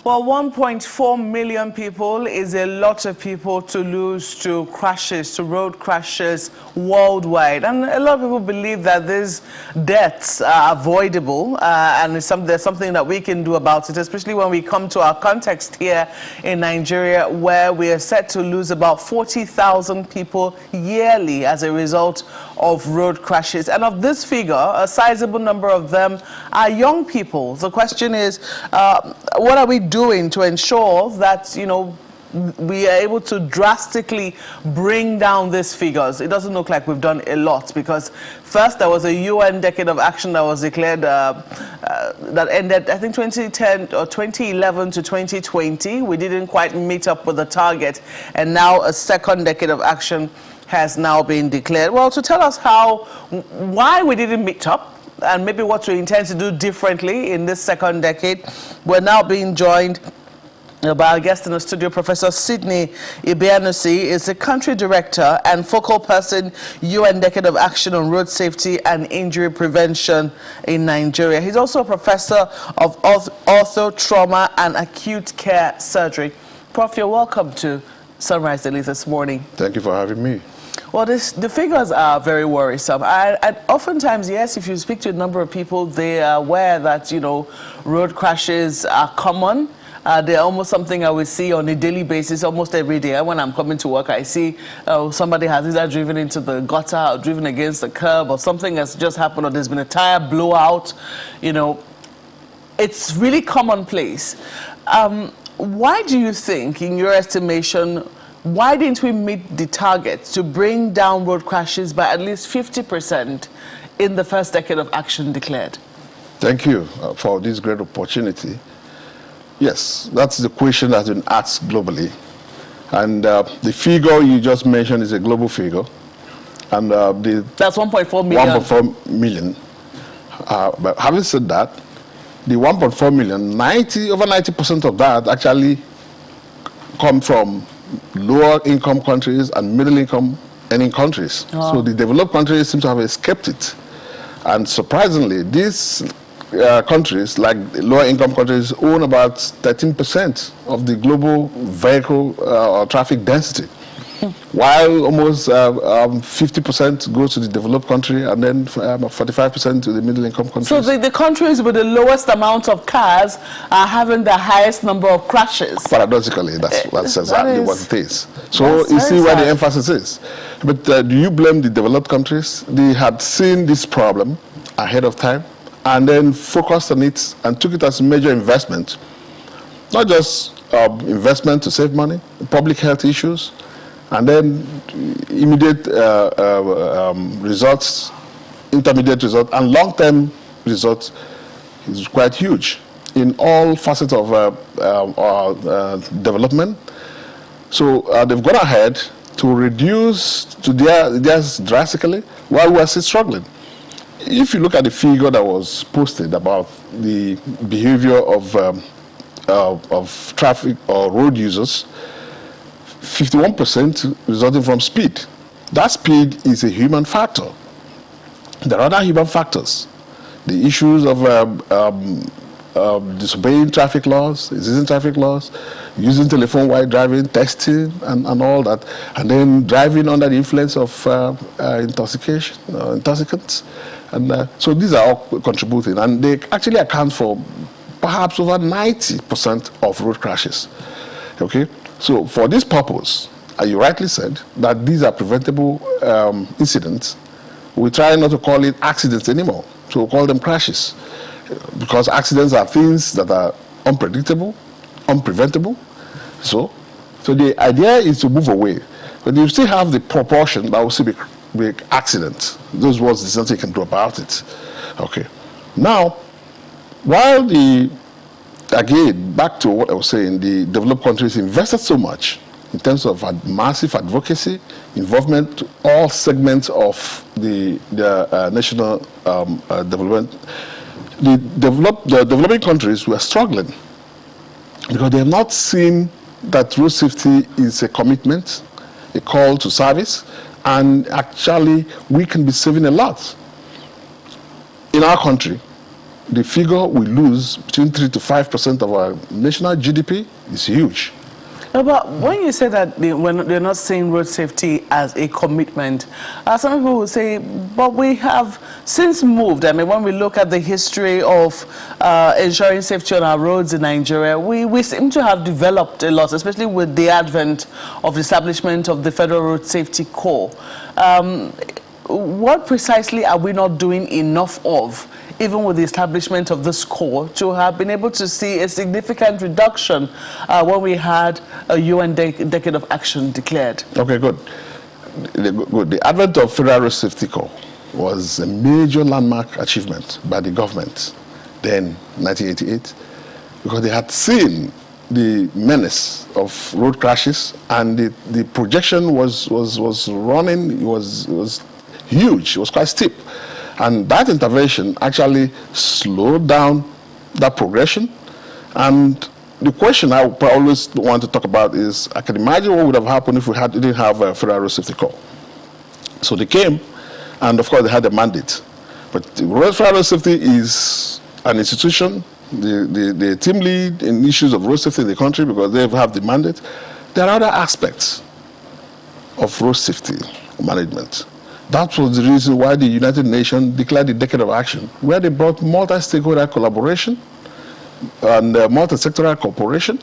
Well, 1.4 million people is a lot of people to lose to crashes, to road crashes worldwide. And a lot of people believe that these deaths are avoidable and there's something that we can do about it, especially when we come to our context here in Nigeria, where we are set to lose about 40,000 people yearly as a result of road crashes. And of this figure, a sizable number of them are young people. The question is, what are we doing to ensure that, you know, we are able to drastically bring down these figures? It doesn't look like we've done a lot, because first there was a UN decade of action that was declared that ended, I think, 2010 or 2011 to 2020. We didn't quite meet up with the target, and now a second decade of action has now been declared. Well, to tell us why we didn't meet up and maybe what we intend to do differently in this second decade, we're now being joined by our guest in the studio. Professor Sydney Ibianusi is the country director and focal person, UN Decade of Action on Road Safety and Injury Prevention in Nigeria. He's also a professor of ortho, trauma and acute care surgery. Prof, you're welcome to Sunrise Daily this morning. Thank you for having me. Well, the figures are very worrisome. And oftentimes, yes, if you speak to a number of people, they are aware that, you know, road crashes are common. They're almost something I will see on a daily basis, almost every day. When I'm coming to work, I see somebody has either driven into the gutter or driven against the curb, or something has just happened, or there's been a tire blowout. You know, it's really commonplace. Why do you think, in your estimation, why didn't we meet the target to bring down road crashes by at least 50% in the first decade of action declared? Thank you for this great opportunity. Yes, that's the question that's been asked globally. And the figure you just mentioned is a global figure. And that's 1.4 million. 1.4 million. But having said that, the 1.4 million, over 90% of that actually come from lower income countries and middle income earning countries. Oh. So the developed countries seem to have escaped it. And surprisingly, these countries, like lower income countries, own about 13% of the global vehicle or traffic density, while almost 50% goes to the developed country, and then 45% to the middle income countries. So the countries with the lowest amount of cars are having the highest number of crashes. Paradoxically, that's exactly what it is. So you see where the emphasis is. But do you blame the developed countries? They had seen this problem ahead of time and then focused on it and took it as a major investment. Not just investment to save money, public health issues, and then immediate results, intermediate results, and long-term results is quite huge in all facets of development. So they've gone ahead to reduce to theirs drastically while we are still struggling. If you look at the figure that was posted about the behavior of traffic or road users, 51% resulting from speed. That speed is a human factor. There are other human factors. The issues of disobeying traffic laws, resisting traffic laws, using telephone while driving, texting, and all that, and then driving under the influence of intoxicants. And so these are all contributing, and they actually account for perhaps over 90% of road crashes. Okay? So for this purpose, as you rightly said, that these are preventable incidents, we try not to call it accidents anymore. So we call them crashes, because accidents are things that are unpredictable, unpreventable. So the idea is to move away. But you still have the proportion that will still be accidents. Those words, there's nothing you can do about it. Okay. Now, while again, back to what I was saying, the developed countries invested so much in terms of massive advocacy, involvement to all segments of the national development. The developing countries were struggling because they have not seen that road safety is a commitment, a call to service, and actually we can be saving a lot. In our country, the figure we lose between 3 to 5% of our national GDP is huge. But when you say that they're not seeing road safety as a commitment, some people will say, but we have since moved. I mean, when we look at the history of ensuring safety on our roads in Nigeria, we seem to have developed a lot, especially with the advent of the establishment of the Federal Road Safety Corps. What precisely are we not doing enough of, even with the establishment of this corps, to have been able to see a significant reduction when we had a UN Decade of Action declared? Okay, good. The advent of Federal Road Safety Corps was a major landmark achievement by the government then, 1988, because they had seen the menace of road crashes, and the projection was running, it was huge, it was quite steep. And that intervention actually slowed down that progression. And the question I always want to talk about is, I can imagine what would have happened if we didn't have a Federal Road Safety Corps. So they came, and of course they had a mandate. But the Federal Road Safety is an institution, the team lead in issues of road safety in the country because they have the mandate. There are other aspects of road safety management. That was the reason why the United Nations declared the Decade of Action, where they brought multi-stakeholder collaboration and multi-sectoral cooperation,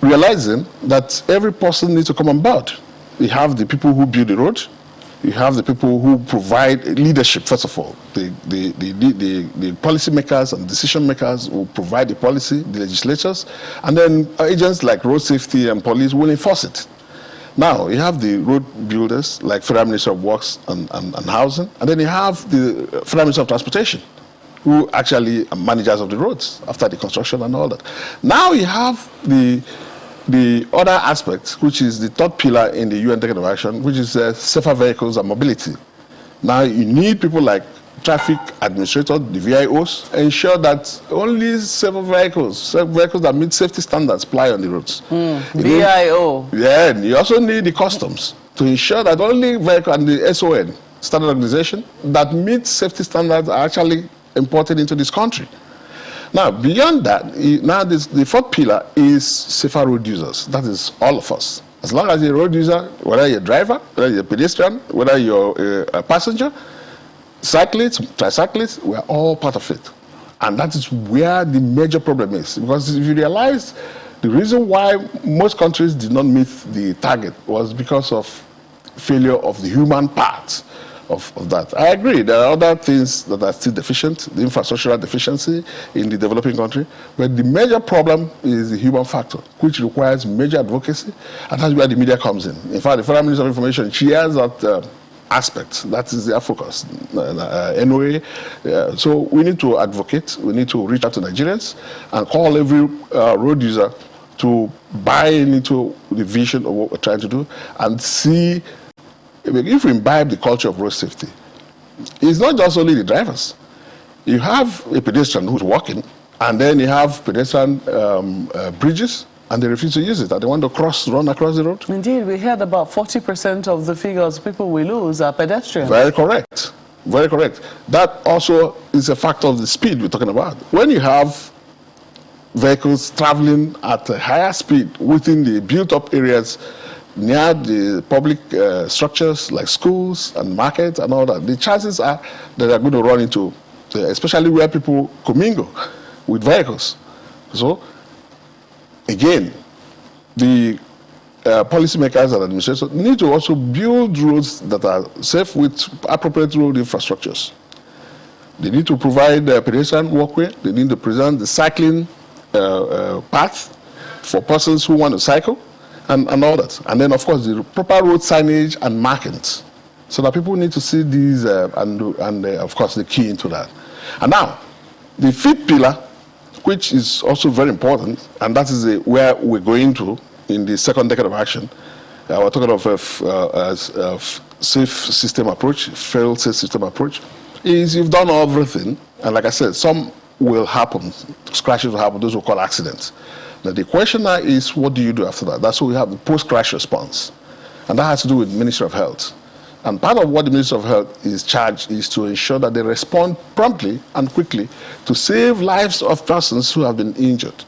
realizing that every person needs to come on board. You have the people who build the road, you have the people who provide leadership, first of all, the policy makers and decision makers who provide the policy, the legislatures, and then agents like road safety and police will enforce it. Now, you have the road builders, like Federal Ministry of Works and Housing, and then you have the Federal Ministry of Transportation, who actually are managers of the roads after the construction and all that. Now you have the other aspect, which is the third pillar in the UN Decade of Action, which is safer vehicles and mobility. Now you need people like traffic administrators, the VIOs, ensure that only safer vehicles that meet safety standards ply on the roads. VIO. Yeah, and you also need the customs to ensure that only vehicle and the SON, standard organization, that meets safety standards are actually imported into this country. Now, beyond that, the fourth pillar is safer road users. That is all of us. As long as you're a road user, whether you're a driver, whether you're a pedestrian, whether you're a passenger, cyclists, tricyclists, we're all part of it. And that is where the major problem is. Because if you realize, the reason why most countries did not meet the target was because of failure of the human part of that. I agree, there are other things that are still deficient, the infrastructural deficiency in the developing country, but the major problem is the human factor, which requires major advocacy, and that's where the media comes in. In fact, the Federal Ministry of Information shares that aspect. That is their focus. Anyway, so we need to advocate, we need to reach out to Nigerians and call every road user to buy into the vision of what we're trying to do and see if we imbibe the culture of road safety. It's not just only the drivers. You have a pedestrian who's walking, and then you have pedestrian bridges, and they refuse to use it, and they want to run across the road. Indeed, we heard about 40% of the figures people we lose are pedestrians. Very correct. Very correct. That also is a factor of the speed we're talking about. When you have vehicles traveling at a higher speed within the built-up areas near the public structures like schools and markets and all that, the chances are that they're going to run into, especially where people commingle with vehicles. So, again, the policymakers and administrators need to also build roads that are safe with appropriate road infrastructures. They need to provide a pedestrian walkway. They need to present the cycling path for persons who want to cycle and all that. And then, of course, the proper road signage and markings so that people need to see these and of course, the key into that. And now, the fifth pillar, which is also very important, and that is where we're going to in the second decade of action. We're talking of a safe system approach, fail-safe system approach, is you've done everything, and like I said, some will happen, crashes will happen, those will call accidents. Now the question now is, what do you do after that? That's why we have the post-crash response, and that has to do with Ministry of Health. And part of what the Ministry of Health is charged is to ensure that they respond promptly and quickly to save lives of persons who have been injured.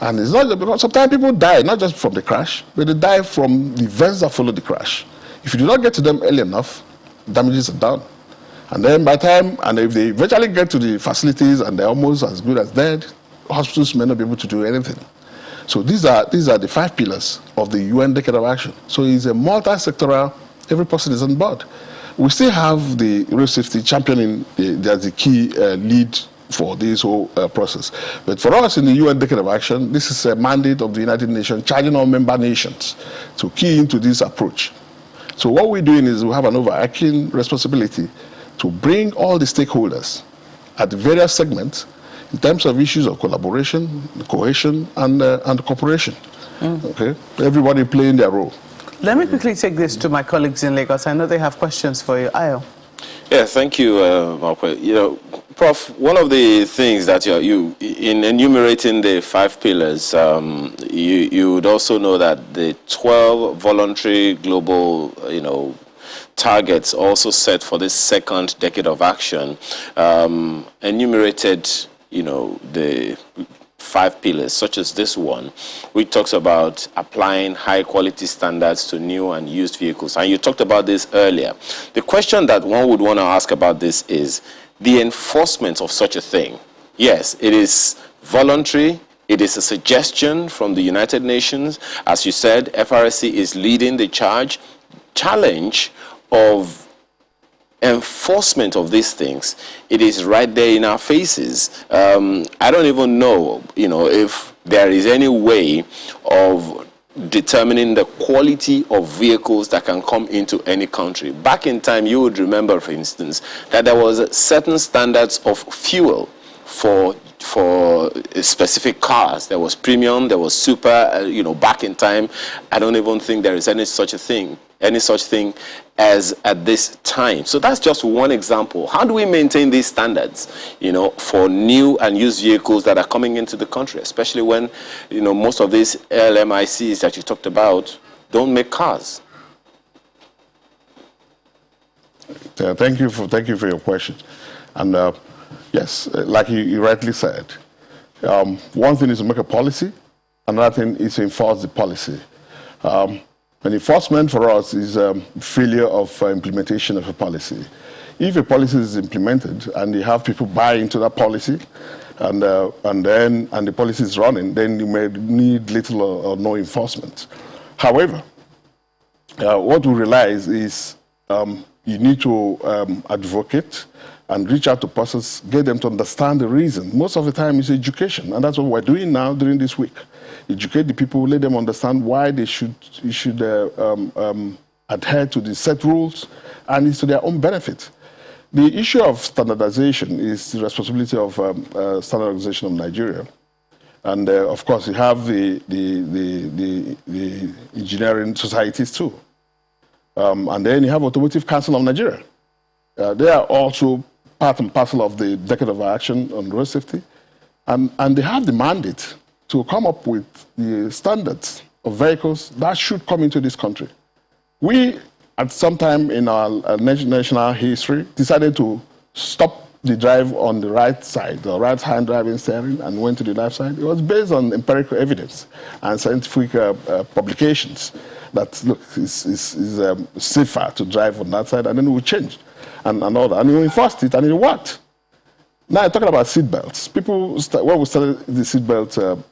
And it's not just because sometimes people die, not just from the crash, but they die from the events that follow the crash. If you do not get to them early enough, damages are done. And then by the time, and if they eventually get to the facilities and they're almost as good as dead, hospitals may not be able to do anything. So these are the 5 pillars of the UN Decade of Action. So it's a multi-sectoral, every person is on board. We still have the road safety championing, that's the key lead for this whole process. But for us in the UN Decade of Action, this is a mandate of the United Nations charging all member nations to key into this approach. So what we're doing is we have an overarching responsibility to bring all the stakeholders at the various segments in terms of issues of collaboration, cohesion, and cooperation. Okay, everybody playing their role. Let me quickly take this to my colleagues in Lagos. I know they have questions for you. Ayo. Yeah, thank you, Marco. You know, Prof, one of the things that you in enumerating the 5 pillars, you would also know that the 12 voluntary global, targets also set for this second decade of action enumerated, the 5 pillars, such as this one, which talks about applying high quality standards to new and used vehicles. And you talked about this earlier. The question that one would want to ask about this is the enforcement of such a thing. Yes, it is voluntary. It is a suggestion from the United Nations. As you said, FRSC is leading the challenge of enforcement of these things. It is right there in our faces. I don't even know, if there is any way of determining the quality of vehicles that can come into any country. Back in time, you would remember, for instance, that there was certain standards of fuel for specific cars. There was premium, there was super, back in time. I don't even think there is any such thing as at this time. So that's just one example. How do we maintain these standards, for new and used vehicles that are coming into the country, especially when, most of these LMICs that you talked about don't make cars? Thank you for your question. And yes, like you rightly said, one thing is to make a policy, another thing is to enforce the policy. And enforcement for us is failure of implementation of a policy. If a policy is implemented and you have people buy into that policy, and the policy is running, then you may need little or no enforcement. However, what we realize is you need to advocate and reach out to persons, get them to understand the reason. Most of the time it's education, and that's what we're doing now during this week. Educate the people, let them understand why they should adhere to the set rules, and it's to their own benefit. The issue of standardization is the responsibility of Standard Organization of Nigeria. And of course, you have the engineering societies too. And then you have Automotive Council of Nigeria. They are also part and parcel of the Decade of Action on road safety. And they have the mandate to come up with the standards of vehicles that should come into this country. We, at some time in our national history, decided to stop the drive on the right side, the right-hand driving steering, and went to the left side. It was based on empirical evidence and scientific publications that, look, it's safer to drive on that side, and then we changed and all that. And we enforced it, and it worked. Now, talking about seatbelts, when we started the seatbelt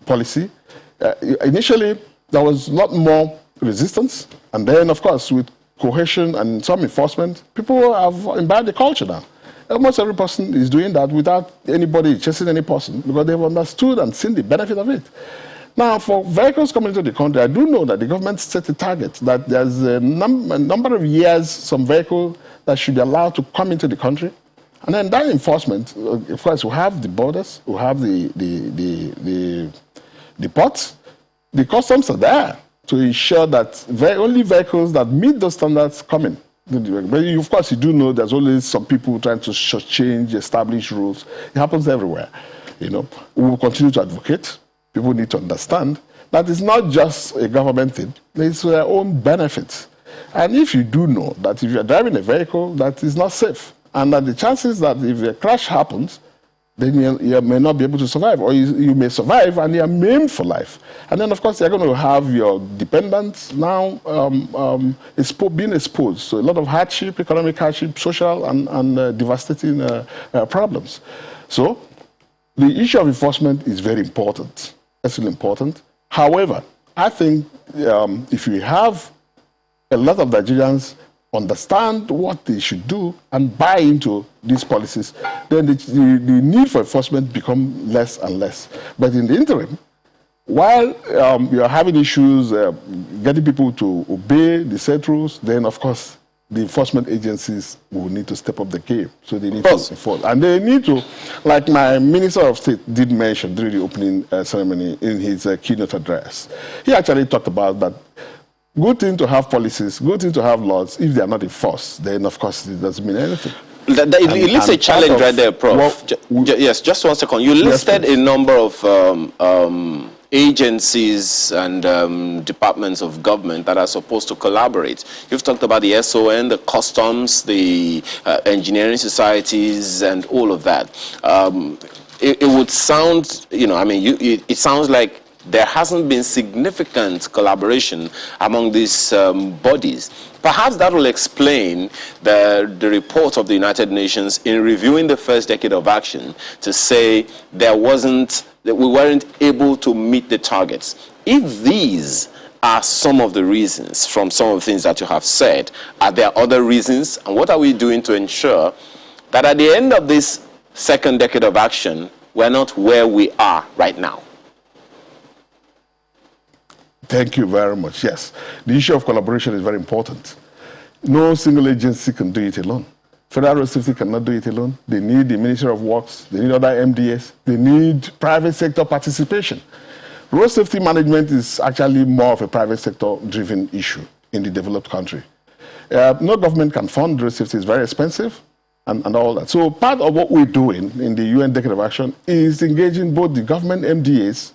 policy, initially there was a lot more resistance, and then, of course, with cohesion and some enforcement, people have imbibed the culture now. Almost every person is doing that without anybody chasing any person, because they've understood and seen the benefit of it. Now, for vehicles coming into the country, I do know that the government set a target that there's a number of years some vehicle that should be allowed to come into the country. And then that enforcement, of course, we have the borders, we have the ports. The customs are there to ensure that only vehicles that meet those standards come in. But of course, you do know there's always some people trying to change established rules. It happens everywhere. We will continue to advocate. People need to understand that it's not just a government thing. It's their own benefits. And if you do know that if you're driving a vehicle that is not safe, and that the chances that if a crash happens, then you may not be able to survive, or you may survive and you are maimed for life. And then, of course, you're going to have your dependents now being exposed. So a lot of hardship, economic hardship, social and devastating problems. So the issue of enforcement is very important. That's really important. However, I think if you have a lot of Nigerians understand what they should do and buy into these policies, then the need for enforcement become less and less. But in the interim, while you are having issues getting people to obey the set rules, then of course the enforcement agencies will need to step up the game. So they need to enforce. And they need to, like my Minister of State did mention during the opening ceremony in his keynote address, he actually talked about that. Good thing to have policies, good thing to have laws. If they are not enforced, then of course it doesn't mean anything. It leaves a challenge right there, Prof. Yes, just 1 second. You listed a number of agencies and departments of government that are supposed to collaborate. You've talked about the SON, the customs, the engineering societies, and all of that. It would sound, it sounds like there hasn't been significant collaboration among these bodies. Perhaps that will explain the report of the United Nations in reviewing the first decade of action to say that we weren't able to meet the targets. If these are some of the reasons from some of the things that you have said, are there other reasons? And what are we doing to ensure that at the end of this second decade of action, we're not where we are right now? Thank you very much. Yes, the issue of collaboration is very important. No single agency can do it alone. Federal Road Safety cannot do it alone. They need the Ministry of Works, they need other MDS, they need private sector participation. Road safety management is actually more of a private sector driven issue in the developed country. No government can fund road safety, it's very expensive and all that. So part of what we're doing in the UN Decade of Action is engaging both the government MDAs,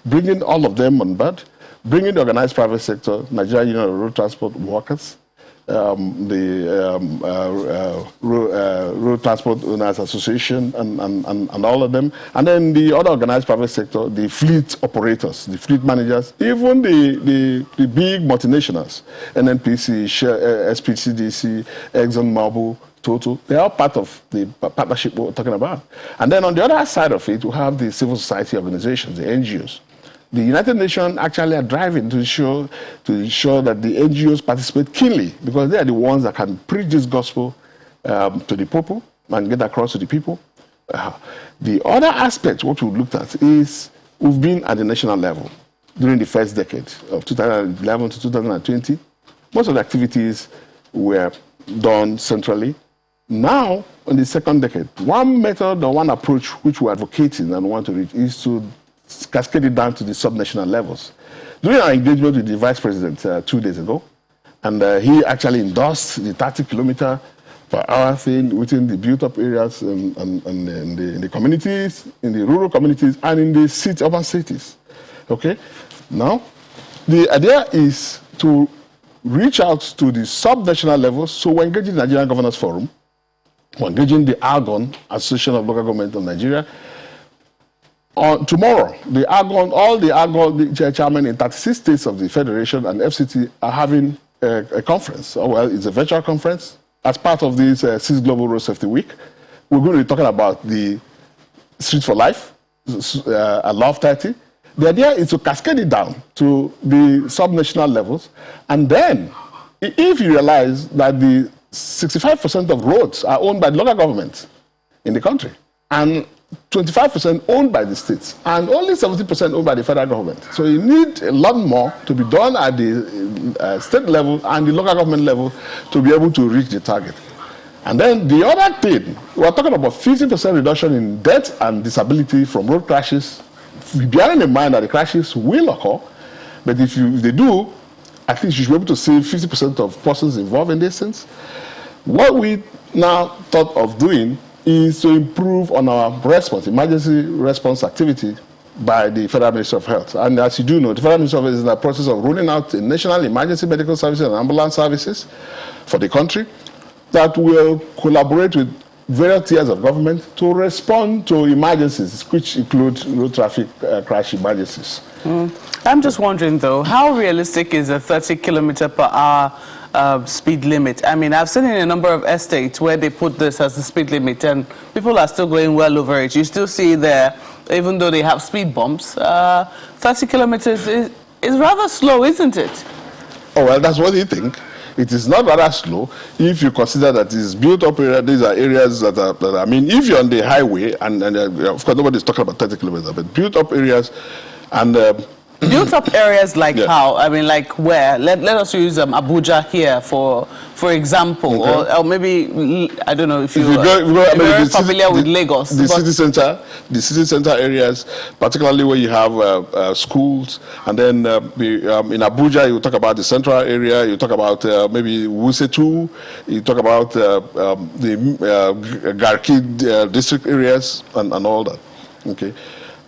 bringing all of them on board, bringing the organized private sector, Nigeria Union of Road Transport Workers, Road Transport Owners Association, and all of them, and then the other organized private sector, the fleet operators, the fleet managers, even the big multinationals, NNPC, SPCDC, ExxonMobil, Total, they are part of the partnership we're talking about. And then on the other side of it, we have the civil society organizations, the NGOs. The United Nations actually are driving to ensure that the NGOs participate keenly, because they are the ones that can preach this gospel to the people and get across to the people. The other aspect, what we looked at, is we've been at the national level during the first decade of 2011 to 2020. Most of the activities were done centrally. Now, in the second decade, one method or one approach which we're advocating and want to reach is to cascade it down to the subnational levels. During our engagement with the Vice President 2 days ago, and he actually endorsed the 30-kilometer per hour thing within the built-up areas and in the communities, in the rural communities, and in the urban cities. Okay? Now, the idea is to reach out to the subnational levels. So we're engaging the Nigerian Governors Forum, we're engaging the ARGON, Association of Local Government of Nigeria. Tomorrow, all the ARGON chairmen in 36 states of the Federation and FCT are having a conference. Well, it's a virtual conference. As part of this 6th Global Road Safety Week, we're going to be talking about the Street for Life, Love 30. The idea is to cascade it down to the subnational levels. And then, if you realize that the 65% of roads are owned by the local government in the country, and 25% owned by the states, and only 70% owned by the federal government. So you need a lot more to be done at the state level and the local government level to be able to reach the target. And then the other thing, we're talking about 50% reduction in death and disability from road crashes, bearing in mind that the crashes will occur, but if they do, at least you should be able to save 50% of persons involved in this sense. What we now thought of doing is to improve on our response, emergency response activity, by the Federal Ministry of Health. And as you do know, the Federal Ministry of Health is in the process of rolling out a national emergency medical services and ambulance services for the country that will collaborate with various tiers of government to respond to emergencies, which include road traffic crash emergencies. I'm just wondering, though, how realistic is a 30-kilometer-per-hour speed limit? I mean, I've seen in a number of estates where they put this as the speed limit, and people are still going well over it. You still see there, even though they have speed bumps, 30 kilometers is rather slow, isn't it? Oh, well, that's what you think. It is not rather slow if you consider that it's built up area. These are areas that are, I mean, if you're on the highway, and of course nobody's talking about 30 kilometers, but built up areas and... built up areas like yeah. how? I mean, like where? Let us use Abuja here, for example, okay. or maybe, I don't know if you're very familiar with Lagos. The city center areas, particularly where you have schools, and then in Abuja, you talk about the central area, you talk about maybe Wusetu, you talk about the Garki district areas, and all that. Okay,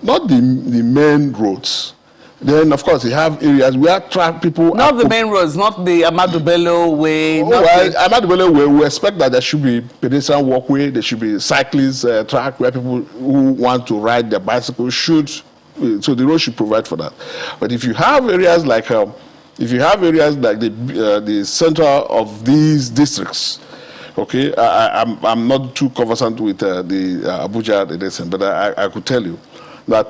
not the main roads. Then, of course, you have areas where people... Not the main roads, not the Ahmadu Bello way. Ahmadu Bello way, we expect that there should be pedestrian walkway, there should be cyclist track where people who want to ride their bicycles should... So the road should provide for that. But if you have areas like... the center of these districts, okay, I'm not too conversant with the Abuja, but I could tell you that...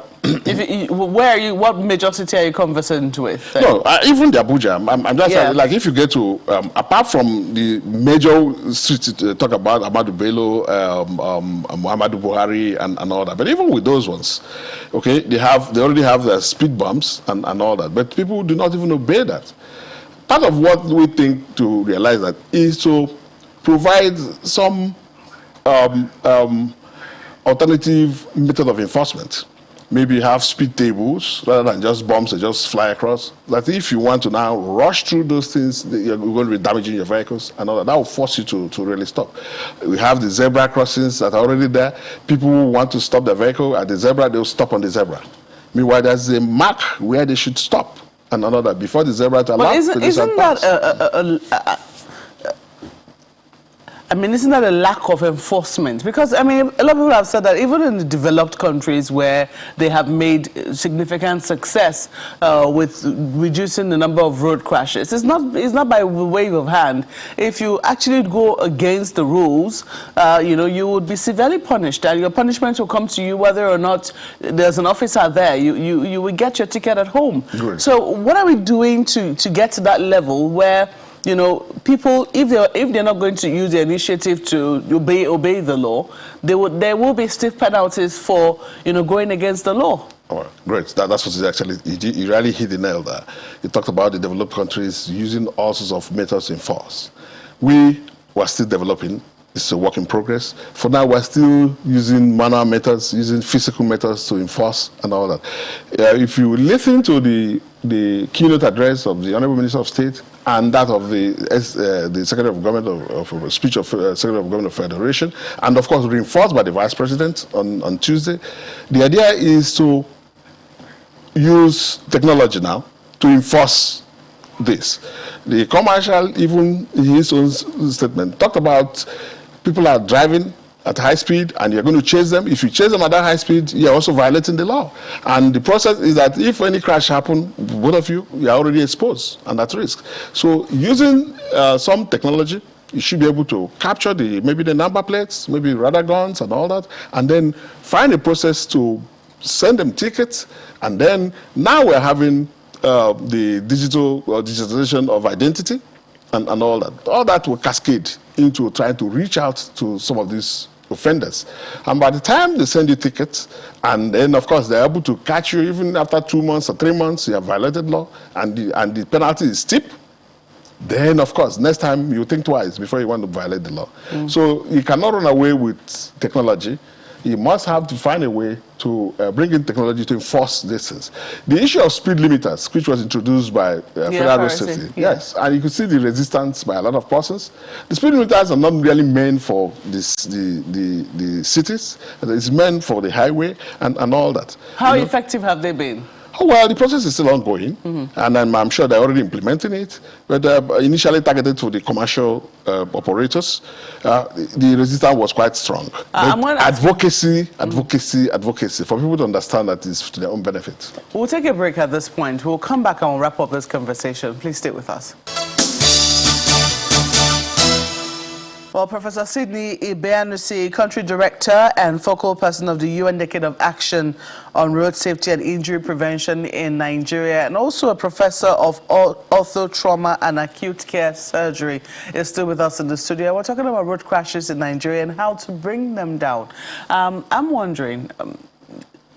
What major city are you conversant with? No, even the Abuja. I'm just like, if you get to, apart from the major streets talk about Ahmadu Bello, Muhammadu Buhari, and all that, but even with those ones, okay, they already have the speed bumps and all that, but people do not even obey that. Part of what we think to realize that is to provide some alternative method of enforcement. Maybe have speed tables rather than just bumps that just fly across. That if you want to now rush through those things, you're going to be damaging your vehicles and all that. That will force you to really stop. We have the zebra crossings that are already there. People who want to stop their vehicle at the zebra, they'll stop on the zebra. Meanwhile, there's a mark where they should stop and all that before the zebra to allow. But isn't that I mean, isn't that a lack of enforcement? Because, I mean, a lot of people have said that even in the developed countries where they have made significant success with reducing the number of road crashes, it's not by wave of hand. If you actually go against the rules, you would be severely punished, and your punishment will come to you whether or not there's an officer there. You will get your ticket at home. Great. So what are we doing to get to that level where people, if they're not going to use the initiative to obey the law, there will be stiff penalties for going against the law. Oh, great. That's what actually, you really hit the nail there. You talked about the developed countries using all sorts of methods to enforce. We were still developing. It's a work in progress. For now, we're still using manual methods, using physical methods to enforce and all that. If you listen to the keynote address of the Honorable Minister of State and that of the Secretary of Government of speech of Secretary of Government of Federation, and of course reinforced by the Vice President on Tuesday, the idea is to use technology now to enforce this. The commercial, even in his own statement, talked about people are driving at high speed and you're going to chase them. If you chase them at that high speed, you're also violating the law. And the process is that if any crash happens, both of you are already exposed and at risk. So using some technology, you should be able to capture maybe the number plates, maybe radar guns and all that, and then find a process to send them tickets. And then now we're having the digitalization of identity and all that. All that will cascade into trying to reach out to some of these offenders. And by the time they send you tickets, and then of course they're able to catch you even after 2 months or 3 months, you have violated law, and the penalty is steep, then of course next time you think twice before you want to violate the law. So you cannot run away with technology. you must have to find a way to bring in technology to enforce these things. The issue of speed limiters, which was introduced by Federal Road Safety, yes, and you can see the resistance by a lot of persons. The speed limiters are not really meant for this, the cities. It's meant for the highway and all that. How effective have they been? Oh, well, the process is still ongoing, and I'm sure they're already implementing it. But initially targeted to the commercial operators, the resistance was quite strong. Advocacy for people to understand that it's to their own benefit. We'll take a break at this point. We'll come back and we'll wrap up this conversation. Please stay with us. Well, Professor Sidney Ibeanusi, Country Director and Focal Person of the UN Decade of Action on Road Safety and Injury Prevention in Nigeria, and also a Professor of Ortho Trauma and Acute Care Surgery, is still with us in the studio. We're talking about road crashes in Nigeria and how to bring them down. I'm wondering,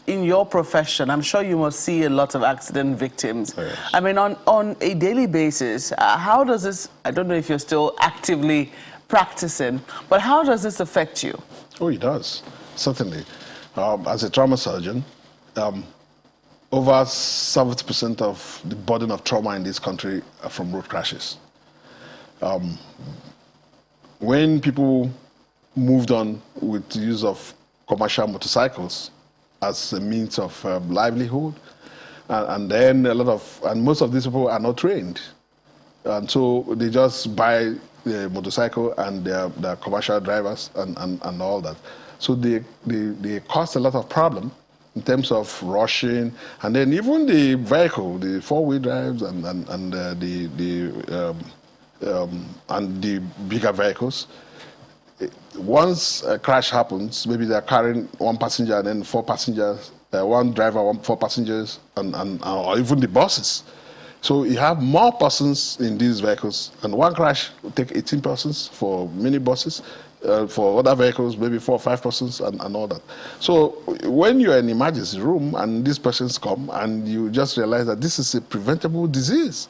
in your profession, I'm sure you must see a lot of accident victims. Yes. I mean, on a daily basis, how does this, I don't know if you're still actively practicing, but how does this affect you? Oh, it does, certainly. As a trauma surgeon, over 70% of the burden of trauma in this country are from road crashes. When people moved on with the use of commercial motorcycles as a means of livelihood, and then most of these people are not trained, and so they just buy the motorcycle and their commercial drivers and all that. So they cause a lot of problem in terms of rushing, and then even the vehicle, the four-wheel drives and the bigger vehicles. Once a crash happens, maybe they're carrying one passenger and then four passengers, one driver, four passengers, or even the buses. So you have more persons in these vehicles, and one crash will take 18 persons for mini buses. For other vehicles, maybe 4 or 5 persons and all that. So when you're in an emergency room and these persons come, and you just realize that this is a preventable disease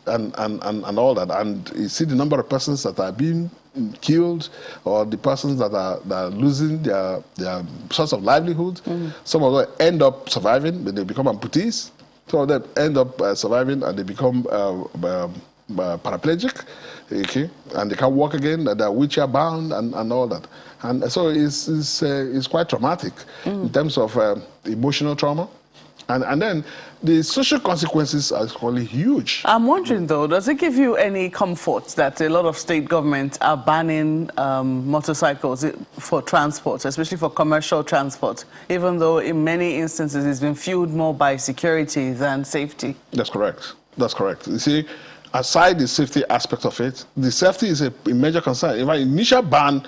and all that, and you see the number of persons that are being killed, or the persons that are losing their source of livelihood. Some of them end up surviving, but they become amputees. Some of them end up surviving and they become paraplegic, okay, and they can't walk again. They're wheelchair bound and all that, and so it's quite traumatic in terms of emotional trauma, and then the social consequences are really huge. I'm wondering though, does it give you any comfort that a lot of state governments are banning motorcycles for transport, especially for commercial transport, even though in many instances it's been fueled more by security than safety? That's correct. That's correct. You see, aside the safety aspect of it, the safety is a major concern. In fact, initial ban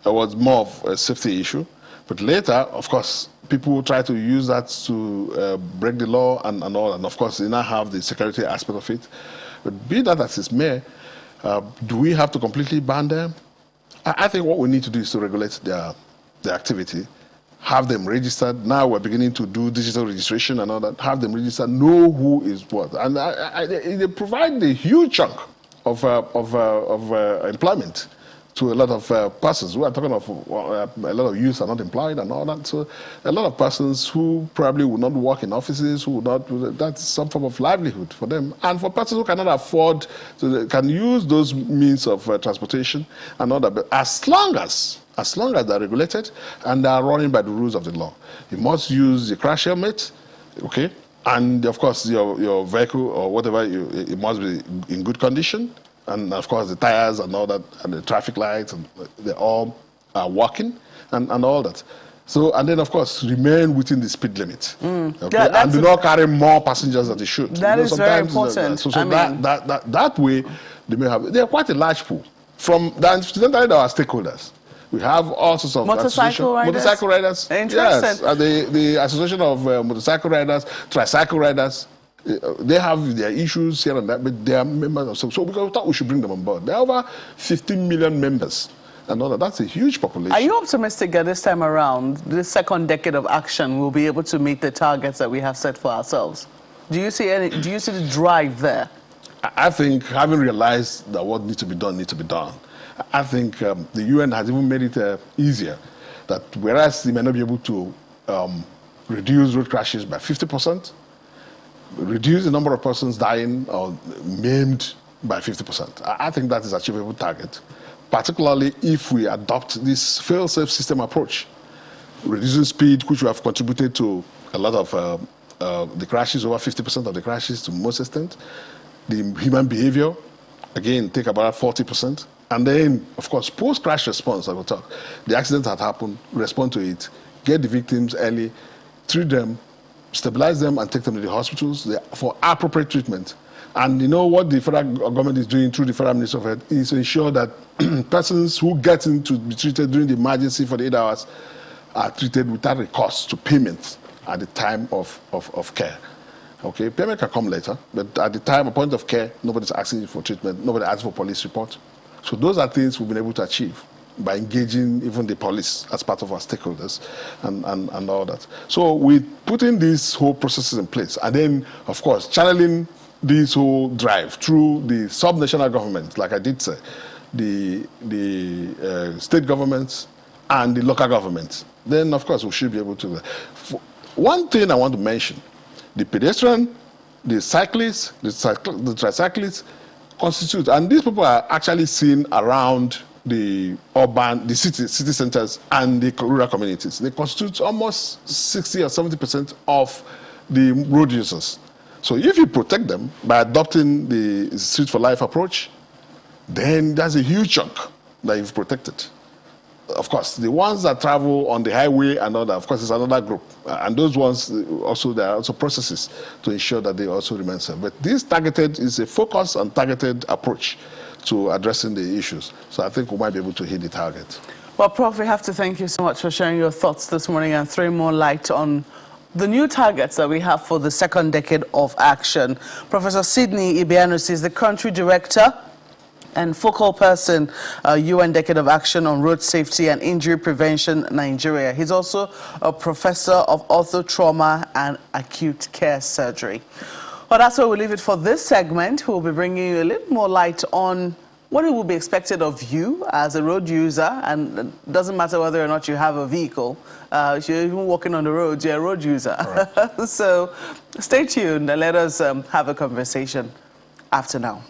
was more of a safety issue, but later, of course, people try to use that to break the law and all, and of course, they now have the security aspect of it. But be that as it may, do we have to completely ban them? I think what we need to do is to regulate their activity, have them registered. Now we're beginning to do digital registration and all that. Have them registered, know who is what, and they provide a huge chunk of employment to a lot of persons. We are talking of a lot of youth are not employed and all that. So a lot of persons who probably will not work in offices, who will not, that's some form of livelihood for them. And for persons who cannot afford, so they can use those means of transportation and all that. But as long as they're regulated and they are running by the rules of the law, you must use the crash helmet, okay? And of course, your vehicle or whatever, it must be in good condition. And of course, the tires and all that, and the traffic lights, and they all are working and all that. So, and then of course, remain within the speed limit. Okay? Yeah, and do not carry more passengers than they should. That is very important. So that way, they may have, they're quite a large pool. From the incidentally, there are stakeholders. We have all sorts of motorcycle riders. Interesting. Yes, the Association of Motorcycle Riders, Tricycle Riders. They have their issues here and there, but they are members of so we thought we should bring them on board. There are over 15 million members, and all that. That's a huge population. Are you optimistic that this time around, this second decade of action, we'll be able to meet the targets that we have set for ourselves? Do you see the drive there? I think having realized that what needs to be done, I think the UN has even made it easier. that whereas they may not be able to reduce road crashes by 50%, reduce the number of persons dying or maimed by 50%. I think that is an achievable target, particularly if we adopt this fail-safe system approach, reducing speed, which we have contributed to a lot of the crashes, over 50% of the crashes to most extent. The human behavior, again, take about 40%. And then, of course, post-crash response, I will talk. The accident that happened, respond to it, get the victims early, treat them, stabilize them, and take them to the hospitals for appropriate treatment. And you know what the federal government is doing through the Federal Ministry of Health is to ensure that persons who get in to be treated during the emergency for the 8 hours are treated without recourse to payment at the time of care. Okay, payment can come later, but at the time, a point of care, nobody's asking you for treatment, nobody asks for police report. So those are things we've been able to achieve by engaging even the police as part of our stakeholders and all that. So we're putting these whole processes in place, and then, of course, channeling this whole drive through the sub-national governments, like I did say, the state governments and the local governments. Then, of course, we should be able to. One thing I want to mention, the pedestrian, the cyclists, the tricyclists constitute, and these people are actually seen around the urban, the city centers and the rural communities. They constitute almost 60 or 70% of the road users. So if you protect them by adopting the Street for Life approach, then that's a huge chunk that you've protected. Of course, the ones that travel on the highway and all that, of course, is another group. And those ones, also, there are also processes to ensure that they also remain safe. But this targeted is a focused and targeted approach to addressing the issues. So I think we might be able to hit the target. Well, Prof, we have to thank you so much for sharing your thoughts this morning and throwing more light on the new targets that we have for the second decade of action. Professor Sidney Ibianus is the country director and focal person, UN Decade of Action on Road Safety and Injury Prevention, Nigeria. He's also a professor of ortho trauma and acute care surgery. Well, that's where we'll leave it for this segment. We'll be bringing you a little more light on what it will be expected of you as a road user, and it doesn't matter whether or not you have a vehicle. If you're even walking on the roads, you're a road user. Right. So stay tuned and let us have a conversation after now.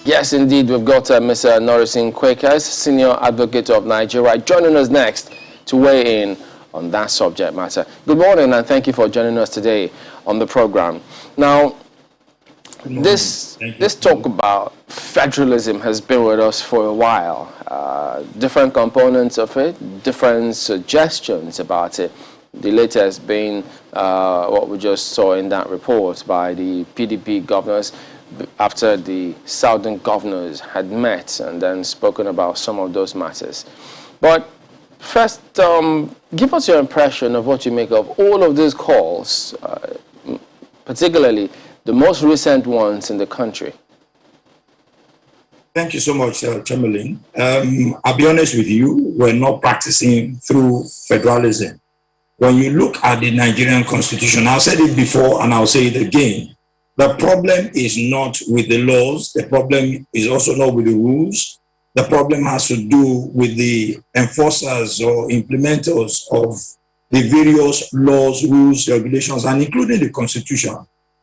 Yes, indeed, we've got Mr. Norrisin Quakers, Senior Advocate of Nigeria, joining us next to weigh in on that subject matter. Good morning, and thank you for joining us today on the program. Now, this talk about federalism has been with us for a while. Different components of it, different suggestions about it. The latest being what we just saw in that report by the PDP governors after the southern governors had met and then spoken about some of those matters. But first, give us your impression of what you make of all of these calls, particularly the most recent ones in the country. Thank you so much, Chamberlain. I'll be honest with you, we're not practicing through federalism. When you look at the Nigerian constitution, I've said it before and I'll say it again, the problem is not with the laws, the problem is also not with the rules. The problem has to do with the enforcers or implementers of the various laws, rules, regulations, and including the constitution.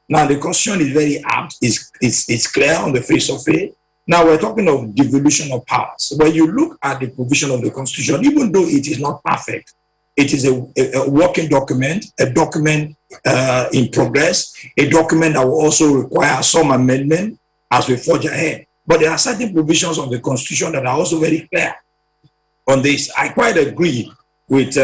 Now, the constitution is very apt, it's clear on the face of it. Now, we're talking of devolution of powers. When you look at the provision of the constitution, even though it is not perfect, it is a working document, a document in progress, a document that will also require some amendment as we forge ahead. But there are certain provisions of the constitution that are also very clear on this. I quite agree with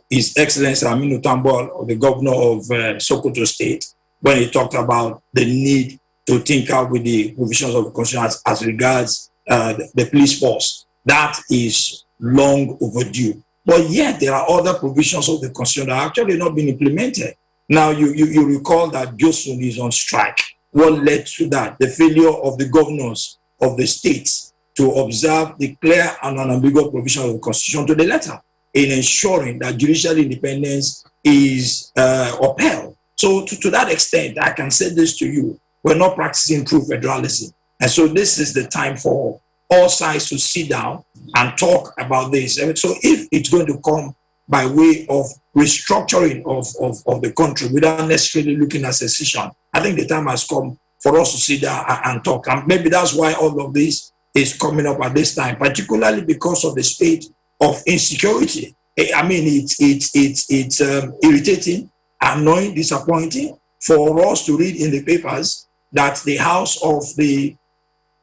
His Excellency Aminu Tambol, the governor of Sokoto State, when he talked about the need to think out with the provisions of the constitution as regards the police force. That is long overdue. But yet there are other provisions of the constitution that have actually not been implemented. Now, you recall that Josun is on strike. What led to that? The failure of the governors of the states to observe the clear and unambiguous provision of the constitution to the letter in ensuring that judicial independence is upheld. So to that extent, I can say this to you, we're not practicing true federalism. And so this is the time for all sides to sit down and talk about this. And so if it's going to come by way of restructuring of the country without necessarily looking at secession, I think the time has come for us to sit down and talk. And maybe that's why all of this is coming up at this time, particularly because of the state of insecurity. I mean, it's irritating, annoying, disappointing for us to read in the papers that the house of the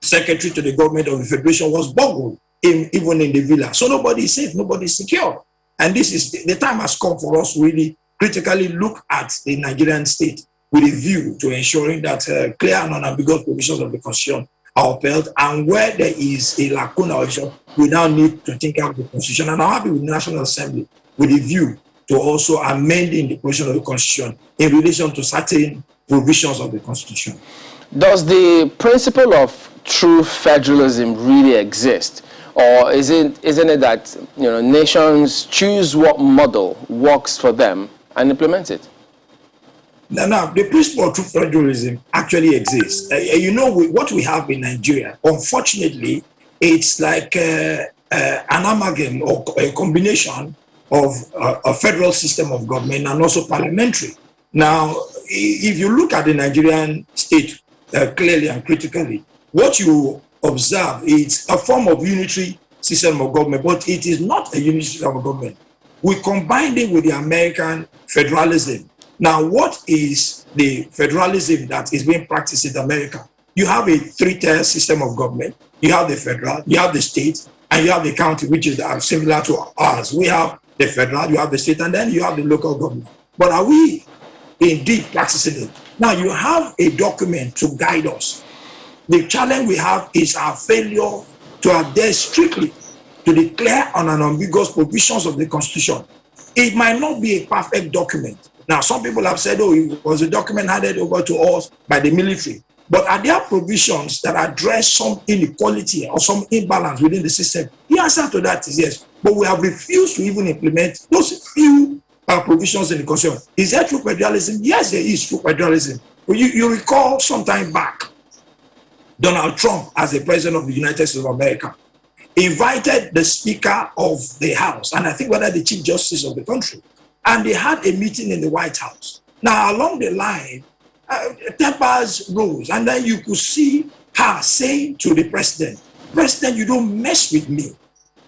secretary to the government of the Federation was burgled, even in the villa. So nobody is safe, nobody is secure. And this is the time has come for us to really critically look at the Nigerian state with a view to ensuring that clear and unambiguous provisions of the Constitution are upheld, and where there is a lacuna or issue, we now need to think out the Constitution. And I'm happy with the National Assembly with a view to also amending the provision of the Constitution in relation to certain provisions of the Constitution. Does the principle of true federalism really exist? Or isn't it that nations choose what model works for them and implement it? Now, the principle of true federalism actually exists. What we have in Nigeria, unfortunately, it's like an amalgam or a combination of a federal system of government and also parliamentary. Now, if you look at the Nigerian state clearly and critically, what you observe is a form of unitary system of government, but it is not a unitary system of government. We combined it with the American federalism. Now, what is the federalism that is being practiced in America? You have a three-tier system of government. You have the federal, you have the state, and you have the county, which is similar to ours. We have the federal, you have the state, and then you have the local government. But are we indeed practicing it? Now, you have a document to guide us. The challenge we have is our failure to adhere strictly to the clear and unambiguous provisions of the Constitution. It might not be a perfect document. Now, some people have said, oh, it was a document handed over to us by the military. But are there provisions that address some inequality or some imbalance within the system? The answer to that is yes. But we have refused to even implement those few provisions in the Constitution. Is there true federalism? Yes, there is true federalism. You recall some time back, Donald Trump, as the president of the United States of America, invited the Speaker of the House, and I think whether the Chief Justice of the country, and they had a meeting in the White House. Now, along the line, tempers rose, and then you could see her saying to the president, "President, you don't mess with me.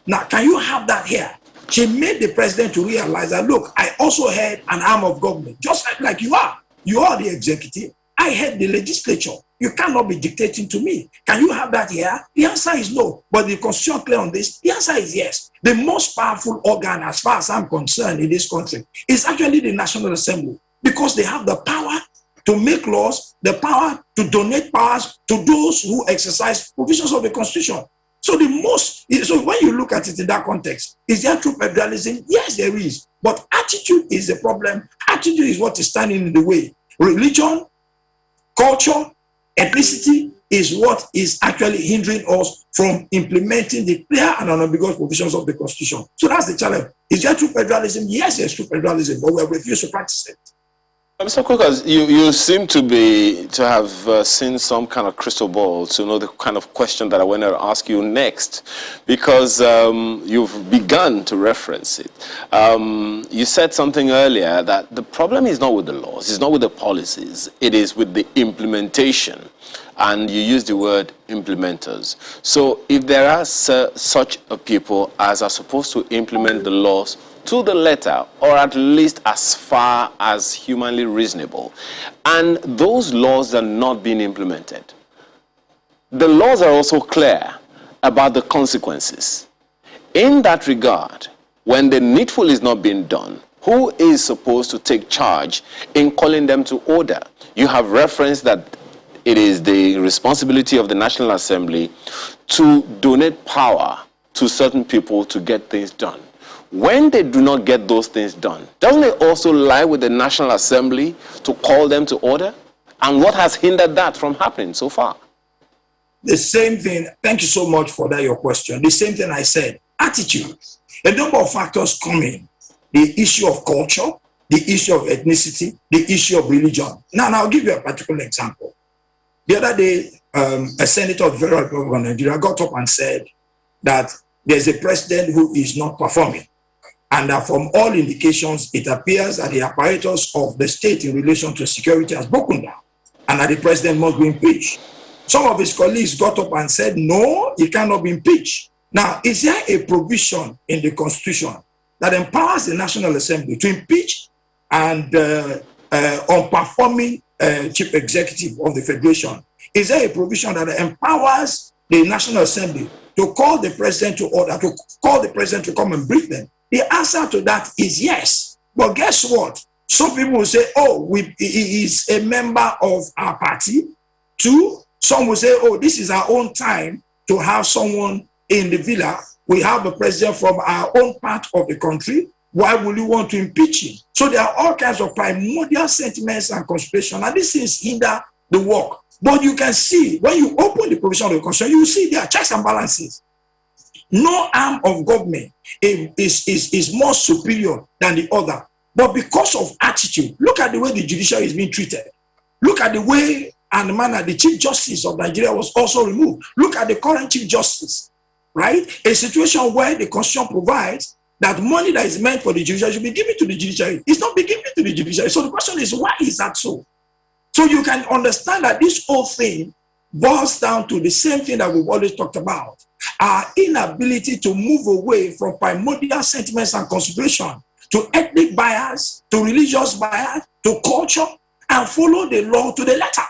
Now, can you have that here?" She made the president to realize that, look, I also had an arm of government, just like you are. You are the executive. I had the legislature. You cannot be dictating to me. Can you have that here? The answer is no. But the Constitution clear on this? The answer is yes. The most powerful organ, as far as I'm concerned, in this country is actually the National Assembly, because they have the power to make laws, the power to donate powers to those who exercise provisions of the Constitution. So when you look at it in that context, is there true federalism? Yes, there is. But attitude is the problem. Attitude is what is standing in the way. Religion, culture, ethnicity is what is actually hindering us from implementing the clear and unambiguous provisions of the Constitution. So that's the challenge. Is there true federalism? Yes, there's true federalism, but we have refused to practice it. Mr. Quakers, you seem to have seen some kind of crystal ball to know the kind of question that I want to ask you next, because you've begun to reference it. You said something earlier that the problem is not with the laws, it's not with the policies, it is with the implementation. And you use the word implementers. So if there are such a people as are supposed to implement the laws to the letter, or at least as far as humanly reasonable, and those laws are not being implemented, the laws are also clear about the consequences. In that regard, when the needful is not being done, who is supposed to take charge in calling them to order? You have referenced that it is the responsibility of the National Assembly to donate power to certain people to get things done. When they do not get those things done, doesn't it also lie with the National Assembly to call them to order? And what has hindered that from happening so far? The same thing. Thank you so much for that, your question. The same thing I said, attitude. A number of factors come in. The issue of culture, the issue of ethnicity, the issue of religion. Now I'll give you a particular example. The other day, a senator of the Federal Republic of Nigeria got up and said that there's a president who is not performing. And that from all indications, it appears that the apparatus of the state in relation to security has broken down and that the president must be impeached. Some of his colleagues got up and said, no, he cannot be impeached. Now, is there a provision in the Constitution that empowers the National Assembly to impeach and unperforming chief executive of the Federation? Is there a provision that empowers the National Assembly to call the president to order, to call the president to come and brief them? The answer to that is yes. But guess what? Some people will say, oh, he is a member of our party. Two, some will say, oh, this is our own time to have someone in the villa. We have a president from our own part of the country. Why would you want to impeach him? So there are all kinds of primordial sentiments and conspiration, and these things hinder the work. But you can see, when you open the provision of the Constitution, you see there are checks and balances. No arm of government is more superior than the other. But because of attitude, look at the way the judiciary is being treated. Look at the way and the manner the Chief Justice of Nigeria was also removed. Look at the current Chief Justice, right? A situation where the Constitution provides that money that is meant for the judiciary should be given to the judiciary. It's not being given to the judiciary. So the question is, why is that so? So you can understand that this whole thing boils down to the same thing that we've always talked about. Our inability to move away from primordial sentiments and consideration to ethnic bias, to religious bias, to culture, and follow the law to the letter.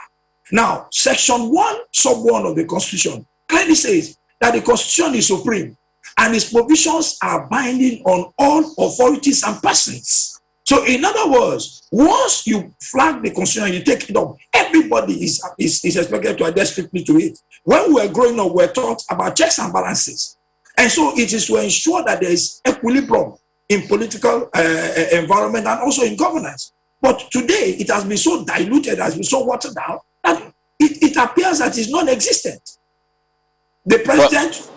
Now, Section 1, Sub 1 of the Constitution clearly says that the Constitution is supreme and its provisions are binding on all authorities and persons. So, in other words, once you flag the Constitution, you take it up, everybody is expected to adhere strictly to it. When we were growing up, we were taught about checks and balances. And so it is to ensure that there is equilibrium in political environment and also in governance. But today, it has been so diluted, has been so watered down, that it appears that it's non-existent. The president,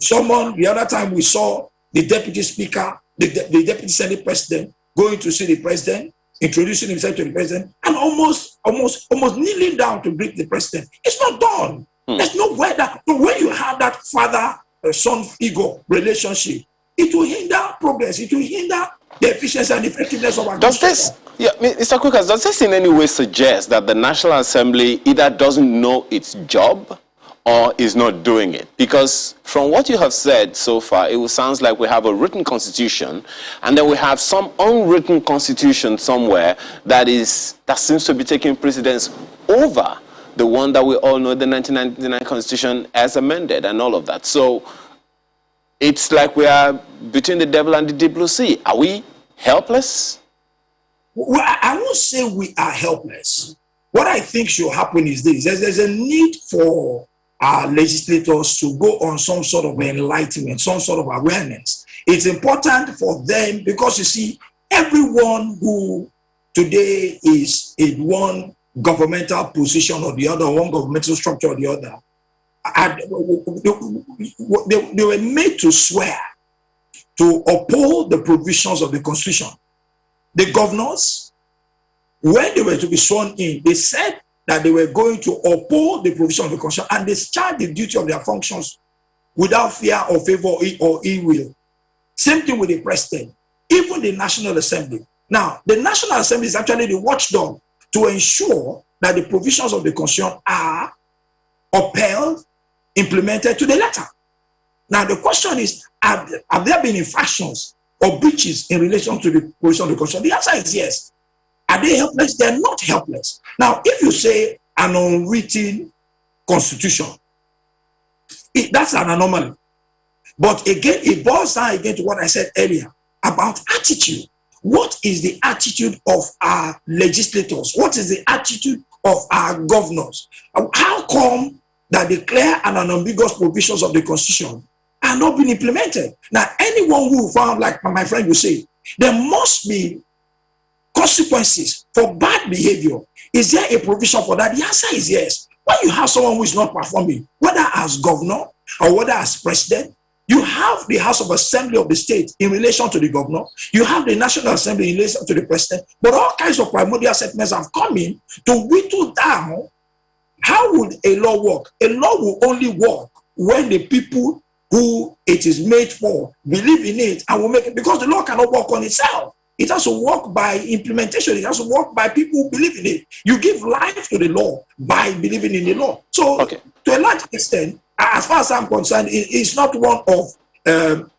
someone, the other time we saw the deputy speaker, the deputy senate president, going to see the president, introducing himself to the president, and almost kneeling down to greet the president. It's not done. There's no way that when you have that father-son figure relationship, it will hinder progress. It will hinder the efficiency and effectiveness of our Mr. Quikas, does this in any way suggest that the National Assembly either doesn't know its job or is not doing it? Because from what you have said so far, it sounds like we have a written constitution and then we have some unwritten constitution somewhere that seems to be taking precedence over the one that we all know, the 1999 Constitution as amended and all of that. So it's like we are between the devil and the deep blue sea. Are we helpless? Well, I won't say we are helpless. What I think should happen is this. There's a need for our legislators to go on some sort of enlightenment, some sort of awareness. It's important for them because, you see, everyone who today is in one governmental position or the other, one governmental structure or the other, they were made to swear to uphold the provisions of the Constitution. The governors, when they were to be sworn in, they said that they were going to uphold the provision of the Constitution and discharge the duty of their functions without fear or favor or ill will. Same thing with the president, even the National Assembly. Now, the National Assembly is actually the watchdog to ensure that the provisions of the Constitution are upheld, implemented to the letter. Now, the question is, have there been infractions or breaches in relation to the provision of the Constitution? The answer is yes. Are they helpless? They're not helpless. Now, if you say an unwritten constitution, that's an anomaly. But again, it boils down again to what I said earlier about attitude. What is the attitude of our legislators? What is the attitude of our governors? How come that the clear and unambiguous provisions of the Constitution are not being implemented? Now, anyone who found, like my friend will say, there must be consequences for bad behavior. Is there a provision for that? The answer is yes. When you have someone who is not performing, whether as governor or whether as president, you have the House of Assembly of the state in relation to the governor. You have the National Assembly in relation to the president. But all kinds of primordial sentiments have come in to whittle down How would a law work? A law will only work when the people who it is made for believe in it and will make it, because the law cannot work on itself. It has to work by implementation. It has to work by people who believe in it. You give life to the law by believing in the law. So, to a large extent, as far as I'm concerned, it's not one of an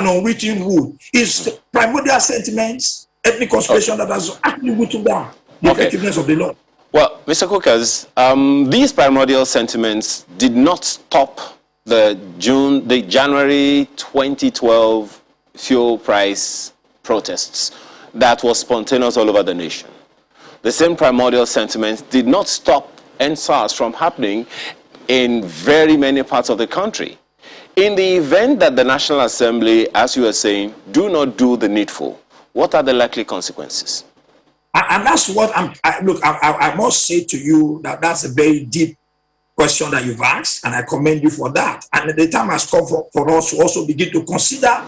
unwritten rule. It's primordial sentiments, ethnic conspiration that has actually written down the effectiveness of the law. Well, Mr. Cookers, these primordial sentiments did not stop the January 2012 fuel price protests that was spontaneous all over the nation. The same primordial sentiments did not stop NSAS from happening in very many parts of the country. In the event that the National Assembly, as you were saying, do not do the needful, what are the likely consequences? And that's what I must say to you, that that's a very deep question that you've asked, and I commend you for that. And the time has come for us to also begin to consider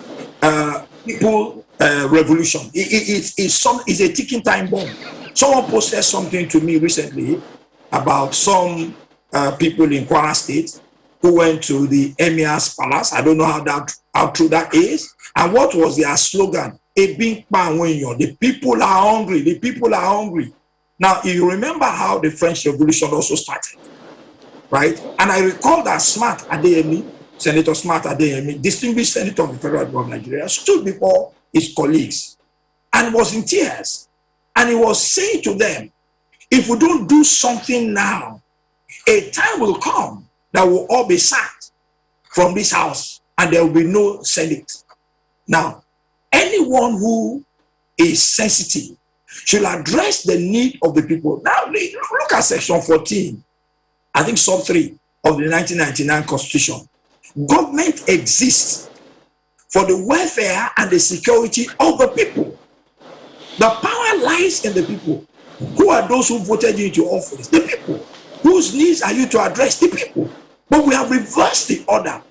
people revolution. It's a ticking time bomb. Someone posted something to me recently about some people in Kwara State who went to the Emir's palace. I don't know how true that is. And what was their slogan? The people are hungry. The people are hungry. Now, you remember how the French Revolution also started, right? And I recall that Smart Adeyemi, Senator Smart Adeyemi, distinguished senator of the Federal Republic of Nigeria, stood before his colleagues and was in tears. And he was saying to them, if we don't do something now, a time will come that we'll all be sacked from this house and there will be no Senate. Now, anyone who is sensitive should address the need of the people. Now, look at section 14, I think sub 3 of the 1999 Constitution. Government exists for the welfare and the security of the people. The power lies in the people. Who are those who voted you into office? The people. Whose needs are you to address? The people. But we have reversed the order.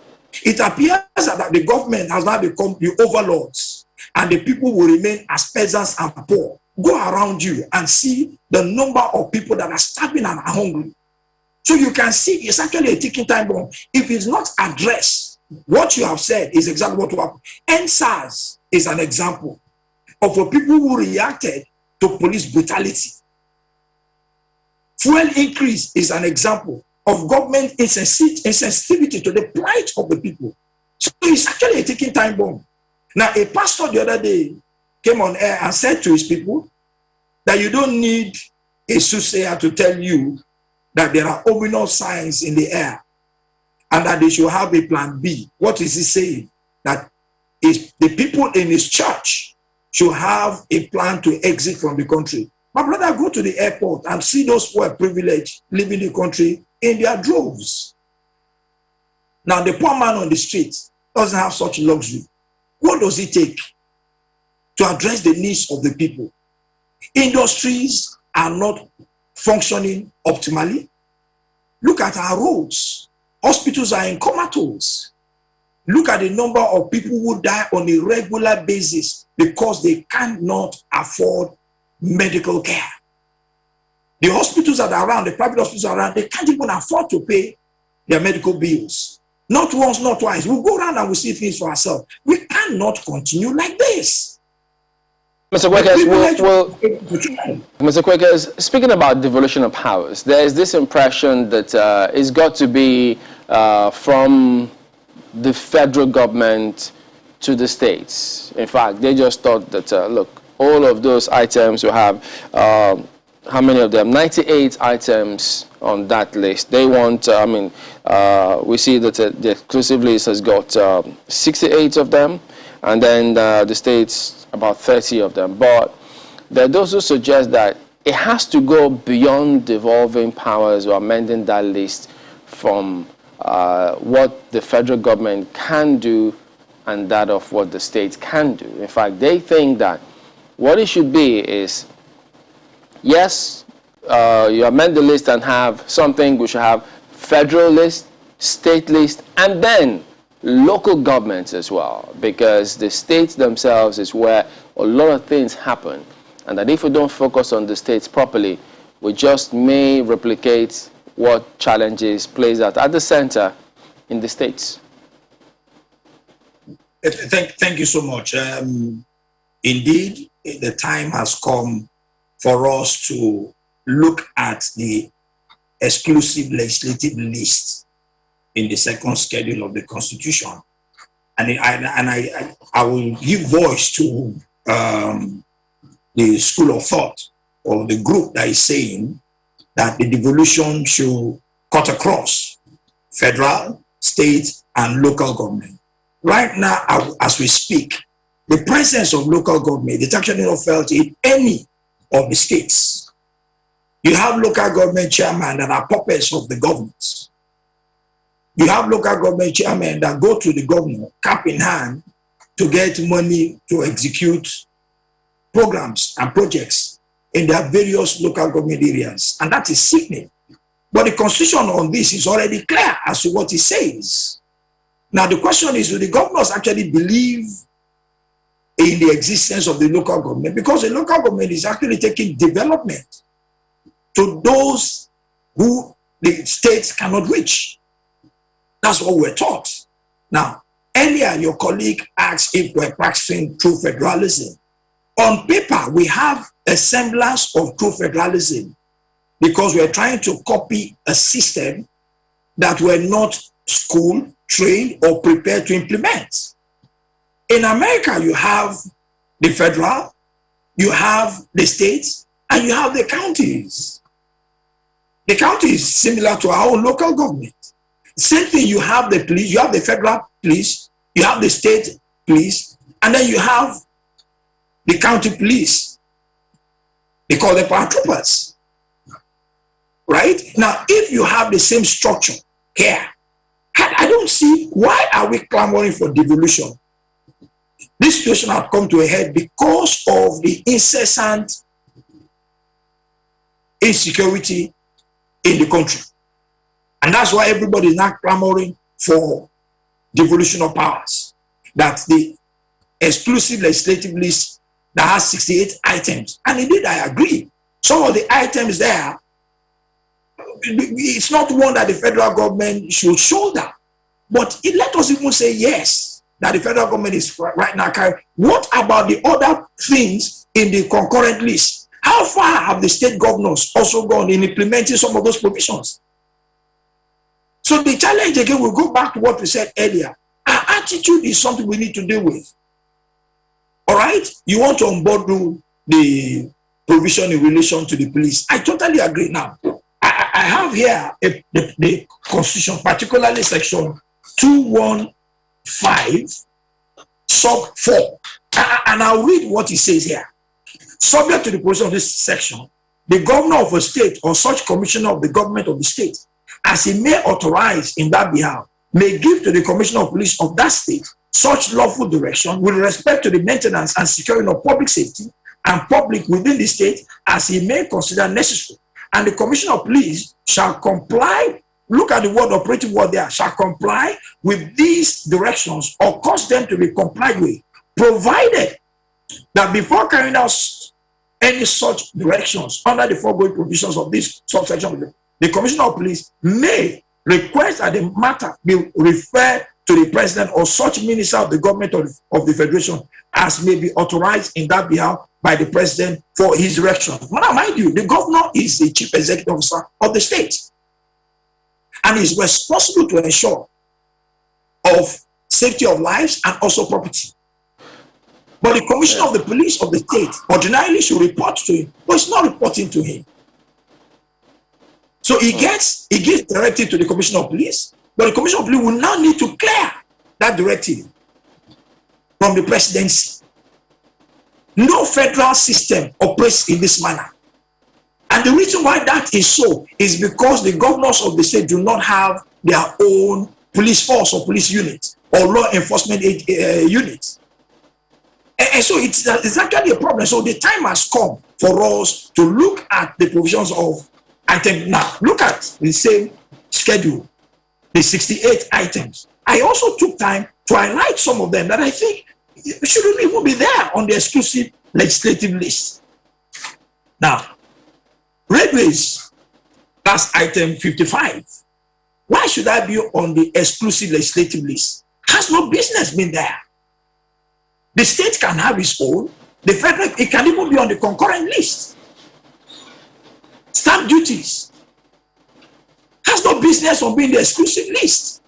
It appears that the government has now become the overlords, and the people will remain as peasants and poor. Go around you and see the number of people that are starving and are hungry. So you can see it's actually a ticking time bomb. If it's not addressed, what you have said is exactly what will happen. NSAS is an example of the people who reacted to police brutality. Fuel increase is an example of government insensitivity to the plight of the people. So it's actually a ticking time bomb. Now, a pastor the other day came on air and said to his people that you don't need a soothsayer to tell you that there are ominous signs in the air and that they should have a plan B. What is he saying? That is the people in his church should have a plan to exit from the country. My brother, go to the airport and see those who are privileged living in the country in their droves. Now, the poor man on the street doesn't have such luxury. What does it take to address the needs of the people? Industries are not functioning optimally. Look at our roads. Hospitals are in comatose. Look at the number of people who die on a regular basis because they cannot afford medical care. The hospitals that are around, the private hospitals around, they can't even afford to pay their medical bills. Not once, not twice. We'll go around and we'll see things for ourselves. We cannot continue like this. Mr. Quakers, speaking about devolution of powers, there is this impression that it's got to be from the federal government to the states. In fact, they just thought that, look, all of those items will have, how many of them? 98 items on that list. They want, we see that the exclusive list has got 68 of them, and then the states about 30 of them. But there are those who suggest that it has to go beyond devolving powers or amending that list from what the federal government can do and that of what the states can do. In fact, they think that what it should be is, yes, you amend the list and have something which should have federal list, state list, and then local governments as well, because the states themselves is where a lot of things happen, and that if we don't focus on the states properly, we just may replicate what challenges plays out at the center in the states? Thank you so much. Indeed, the time has come for us to look at the exclusive legislative list in the second schedule of the Constitution. And I will give voice to the school of thought or the group that is saying that the devolution should cut across federal, state, and local government. Right now, as we speak, the presence of local government is actually not felt in any of the states. You have local government chairmen that are puppets of the government. You have local government chairmen that go to the governor, cap in hand, to get money to execute programs and projects in their various local government areas. And that is sickening. But the constitution on this is already clear as to what it says. Now, the question is, do the governors actually believe in the existence of the local government? Because the local government is actually taking development to those who the states cannot reach. That's what we're taught. Now, earlier your colleague asked if we're practicing true federalism. On paper, we have a semblance of true federalism because we're trying to copy a system that we're not schooled, trained, or prepared to implement. In America, you have the federal, you have the states, and you have the counties. The county is similar to our own local government. Same thing, you have the police, you have the federal police, you have the state police, and then you have the county police. They call them paratroopers. Right? Now, if you have the same structure here, I don't see why are we clamoring for devolution. This situation has come to a head because of the incessant insecurity in the country. And that's why everybody is now clamoring for devolution of powers. That the exclusive legislative list that has 68 items. And indeed, I agree. Some of the items there, it's not one that the federal government should shoulder. But let us even say yes, that the federal government is right now carrying. What about the other things in the concurrent list? How far have the state governors also gone in implementing some of those provisions? So the challenge again will go back to what we said earlier. Our attitude is something we need to deal with. All right? You want to unbundle the provision in relation to the police. I totally agree. Now, I have here the Constitution, particularly section 215, sub 4. And I'll read what it says here. Subject to the provision of this section, the governor of a state or such commissioner of the government of the state, as he may authorize in that behalf, may give to the commissioner of police of that state such lawful direction with respect to the maintenance and securing of public safety and public within the state as he may consider necessary. And the commissioner of police shall comply, look at the word operative word there, shall comply with these directions or cause them to be complied with, provided that before carrying out any such directions under the foregoing provisions of this subsection, the commissioner of police may request that the matter be referred to the president or such minister of the government of the federation as may be authorized in that behalf by the president for his direction. Now, mind you, the governor is the chief executive officer of the state and is responsible to ensure of safety of lives and also property. But the commissioner of the police of the state ordinarily should report to him, but it's not reporting to him. So he gets directed to the commissioner of police, but the commissioner of police will now need to clear that directive from the presidency. No federal system operates in this manner. And the reason why that is so is because the governors of the state do not have their own police force or police unit or law enforcement unit. And so it's actually a problem. So the time has come for us to look at the provisions of item. Now, look at the same schedule, the 68 items. I also took time to highlight some of them that I think shouldn't even be there on the exclusive legislative list. Now, railways That's item 55. Why should I be on the exclusive legislative list? Has no business being there. The state can have its own. The federal, it can even be on the concurrent list. Stamp duties has no business on being the exclusive list.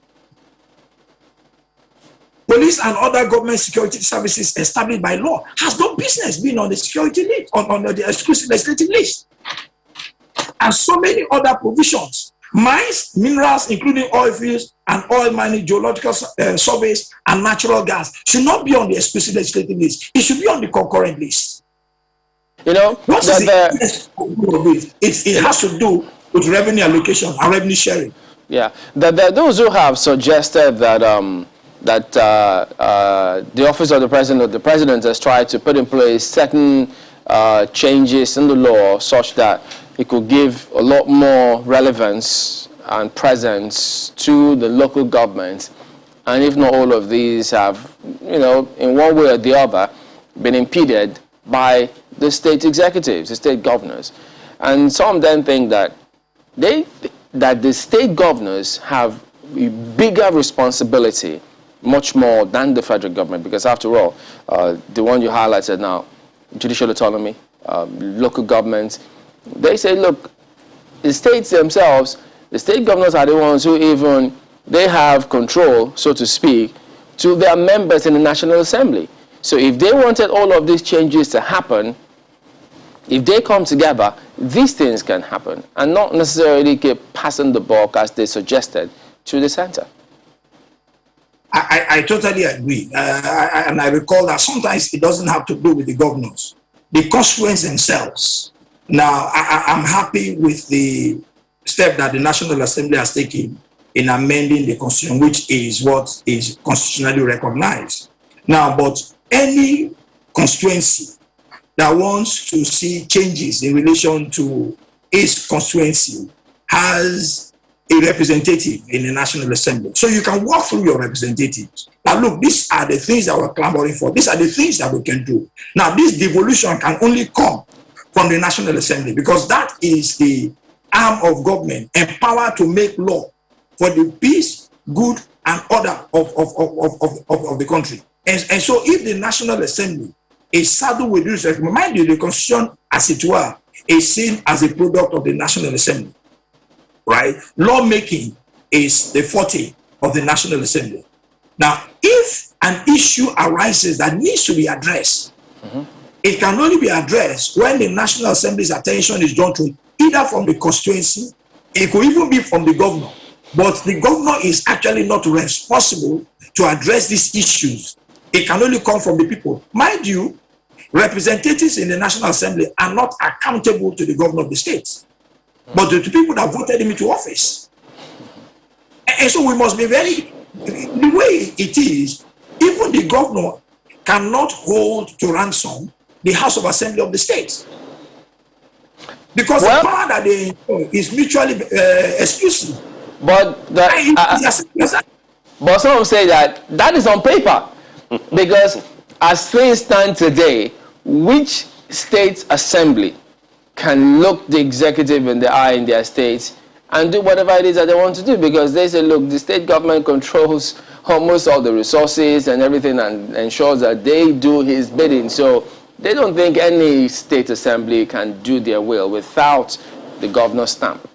Police and other government security services established by law has no business being on the security list, on the exclusive legislative list. And so many other provisions. Mines, minerals, including oil fields and oil mining, geological surveys, and natural gas should not be on the exclusive legislative list. It should be on the concurrent list. You know, what is it has to do with revenue allocation and revenue sharing. Yeah, those who have suggested that the office of the president has tried to put in place certain changes in the law such that it could give a lot more relevance and presence to the local government, and if not all of these have, you know, in one way or the other, been impeded by the state executives, the state governors. And some then think that the state governors have a bigger responsibility, much more than the federal government, because after all, the one you highlighted now, judicial autonomy, local governments, they say, look, the states themselves, the state governors are the ones who even, they have control, so to speak, to their members in the National Assembly. So if they wanted all of these changes to happen, if they come together, these things can happen, and not necessarily keep passing the buck, as they suggested, to the center. I totally agree. And I recall that sometimes it doesn't have to do with the governors, the constituents themselves. Now, I'm happy with the step that the National Assembly has taken in amending the Constitution, which is what is constitutionally recognized. Now, but any constituency that wants to see changes in relation to its constituency has a representative in the National Assembly. So you can walk through your representatives. Now, look, these are the things that we're clamoring for. These are the things that we can do. Now, this devolution can only come from the National Assembly, because that is the arm of government empowered to make law for the peace, good, and order of the country. And so if the National Assembly is saddled with this, mind you, the Constitution, as it were, is seen as a product of the National Assembly, right? Lawmaking is the forte of the National Assembly. Now, if an issue arises that needs to be addressed, it can only be addressed when the National Assembly's attention is drawn to it, either from the constituency, it could even be from the governor. But the governor is actually not responsible to address these issues. It can only come from the people. Mind you, representatives in the National Assembly are not accountable to the governor of the state, but to the people that voted him into office. And so we must be very, the way it is, even the governor cannot hold to ransom the House of Assembly of the state, because the power that they enjoy is mutually exclusive. But but some say that is on paper, because as things stand today, which state assembly can look the executive in the eye in their states and do whatever it is that they want to do? Because they say, look, the state government controls almost all the resources and everything, and ensures that they do his bidding. So they don't think any state assembly can do their will without the governor's stamp.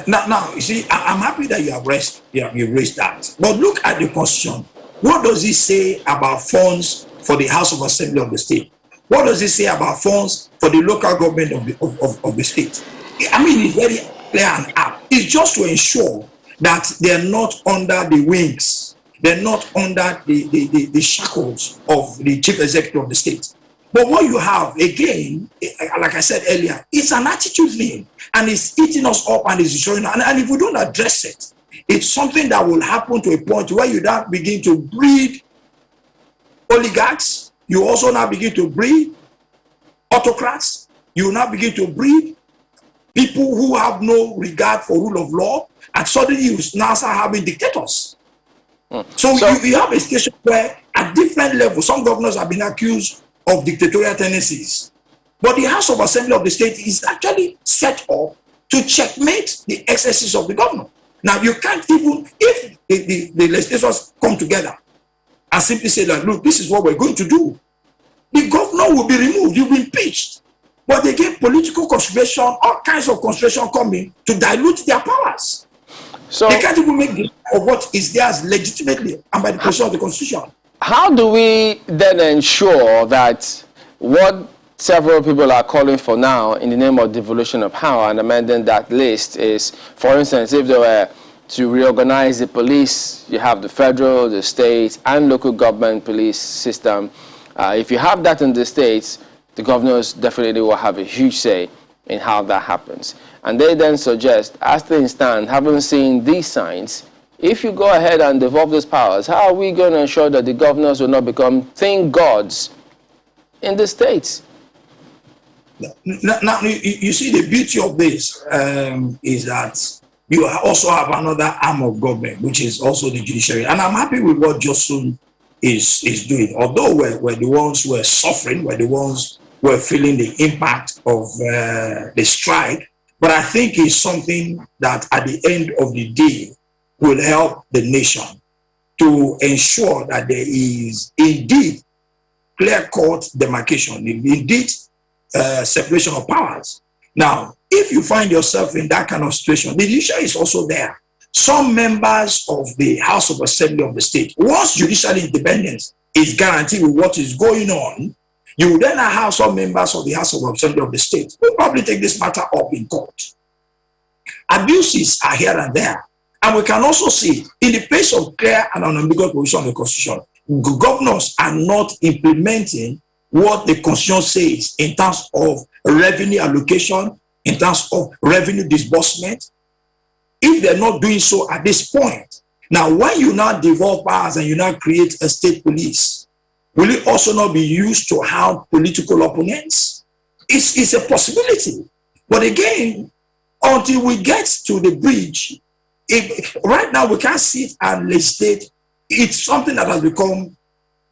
Now, you see, I'm happy that you raised that. But look at the Constitution. What does it say about funds for the House of Assembly of the state? What does it say about funds for the local government of the state? I mean, it's very clear and apt. It's just to ensure that they're not under the wings, they're not under the shackles of the chief executive of the state. But what you have, again, like I said earlier, it's an attitude thing, and it's eating us up and it's destroying us. And if we don't address it, it's something that will happen to a point where you now begin to breed oligarchs. You also now begin to breed autocrats. You now begin to breed people who have no regard for rule of law, and suddenly you now start having dictators. So you have a situation where at different levels, some governors have been accused of dictatorial tendencies. But the House of Assembly of the state is actually set up to checkmate the excesses of the governor. Now, you can't even, if the legislators come together and simply say that, look, this is what we're going to do, the governor will be removed, he will be impeached. But again, political consideration, all kinds of consideration coming to dilute their powers. So they can't even make the of what is theirs legitimately and by the position of the Constitution. How do we then ensure that what several people are calling for now in the name of devolution of power and amending that list is, for instance, if they were to reorganize the police, you have the federal, the state, and local government police system. If you have that in the states, the governors definitely will have a huge say in how that happens. And they then suggest, as things stand, having seen these signs, if you go ahead and devolve those powers, how are we going to ensure that the governors will not become thing gods in the states? Now you see, the beauty of this is that you also have another arm of government, which is also the judiciary. And I'm happy with what Johnson is doing. Although we're the ones who are suffering, we're the ones who are feeling the impact of the strike, but I think it's something that at the end of the day will help the nation to ensure that there is indeed clear-cut demarcation, indeed separation of powers. Now, if you find yourself in that kind of situation, the judiciary is also there. Some members of the House of Assembly of the state, once judicial independence is guaranteed with what is going on, you will then have some members of the House of Assembly of the state who probably take this matter up in court. Abuses are here and there. And we can also see, in the face of clear and unambiguous provision of the Constitution, governors are not implementing what the Constitution says in terms of revenue allocation, in terms of revenue disbursement. If they're not doing so at this point, now when you now devolve powers and you now create a state police, will it also not be used to hound political opponents? It's a possibility. But again, until we get to the bridge, right now we can't sit and legislate. It's something that has become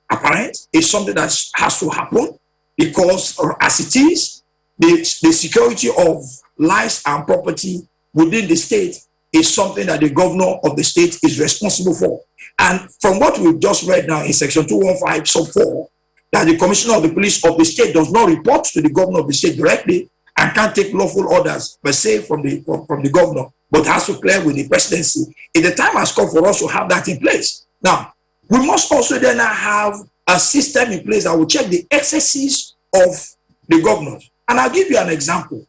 apparent. It's something that has to happen because as it is, the security of lives and property within the state is something that the governor of the state is responsible for. And from what we've just read now in section 215 sub 4, that the commissioner of the police of the state does not report to the governor of the state directly and can't take lawful orders per se from the governor, but has to clear with the presidency. The time has come for us to have that in place. Now, we must also then have a system in place that will check the excesses of the governors. And I'll give you an example.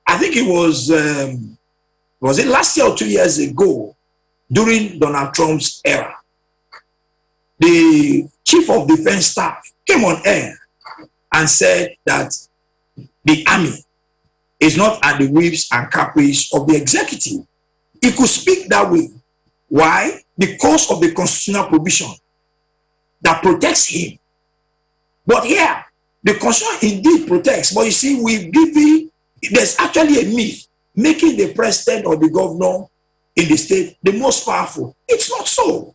I think it was it last year or 2 years ago, during Donald Trump's era, the chief of defense staff came on air and said that the army is not at the whims and caprice of the executive. He could speak that way. Why? Because of the constitutional provision that protects him. But here, the Constitution indeed protects. But you see, there's actually a myth making the president or the governor in the state the most powerful. It's not so.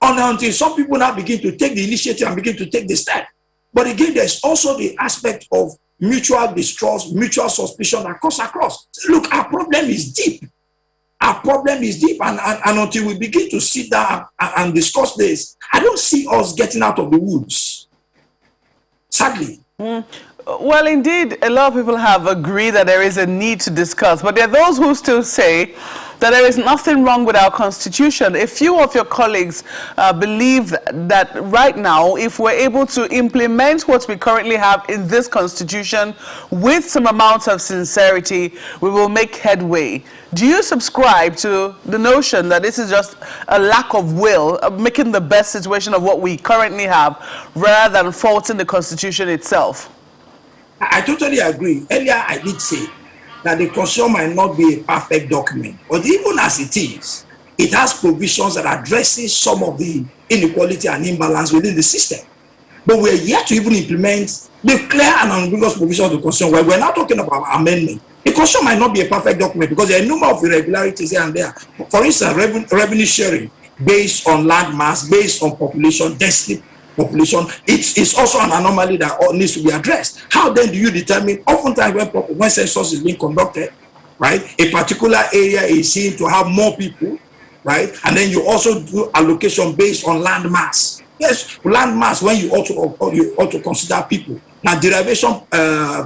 Until some people now begin to take the initiative and begin to take the step. But again, there's also the aspect of mutual distrust, mutual suspicion that cuts across. Look, our problem is deep. Our problem is deep. And until we begin to sit down and discuss this, I don't see us getting out of the woods. Sadly. Well, indeed, a lot of people have agreed that there is a need to discuss, but there are those who still say that there is nothing wrong with our Constitution. A few of your colleagues believe that right now, if we're able to implement what we currently have in this Constitution with some amount of sincerity, we will make headway. Do you subscribe to the notion that this is just a lack of will, of making the best situation of what we currently have, rather than faulting the Constitution itself? I totally agree. Earlier, I did say that the Constitution might not be a perfect document, but even as it is, it has provisions that addresses some of the inequality and imbalance within the system. But we're yet to even implement the clear and unambiguous provisions of the Constitution. Where we're not talking about amendment. The Constitution might not be a perfect document because there are a number of irregularities here and there. For instance, revenue sharing based on land mass, based on population density, population, it's also an anomaly that needs to be addressed. How then do you determine, oftentimes when census is being conducted, right, a particular area is seen to have more people, right, and then you also do allocation based on land mass. Yes, land mass when you ought to consider people. Now, derivation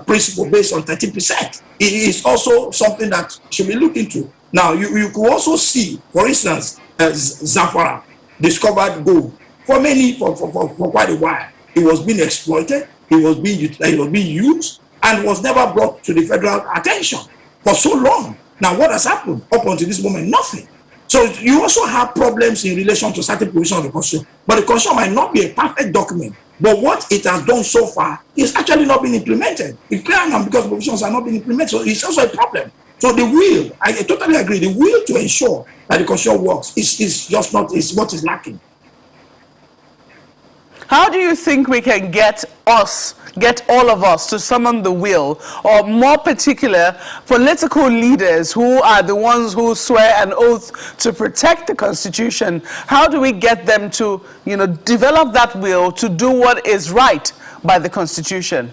principle based on 13%, it is also something that should be looked into. Now, you could also see, for instance, Zamfara discovered gold for quite a while. It was being exploited, it was being used, and was never brought to the federal attention for so long. Now, what has happened up until this moment? Nothing. So you also have problems in relation to certain provisions of the Constitution. But the Constitution might not be a perfect document. But what it has done so far is actually not being implemented. It's clear now because provisions are not being implemented. So it's also a problem. So the will, I totally agree, the will to ensure that the Constitution works is just not, is what is lacking. How do you think we can get all of us to summon the will, or more particular, political leaders who are the ones who swear an oath to protect the Constitution? How do we get them to, develop that will to do what is right by the Constitution?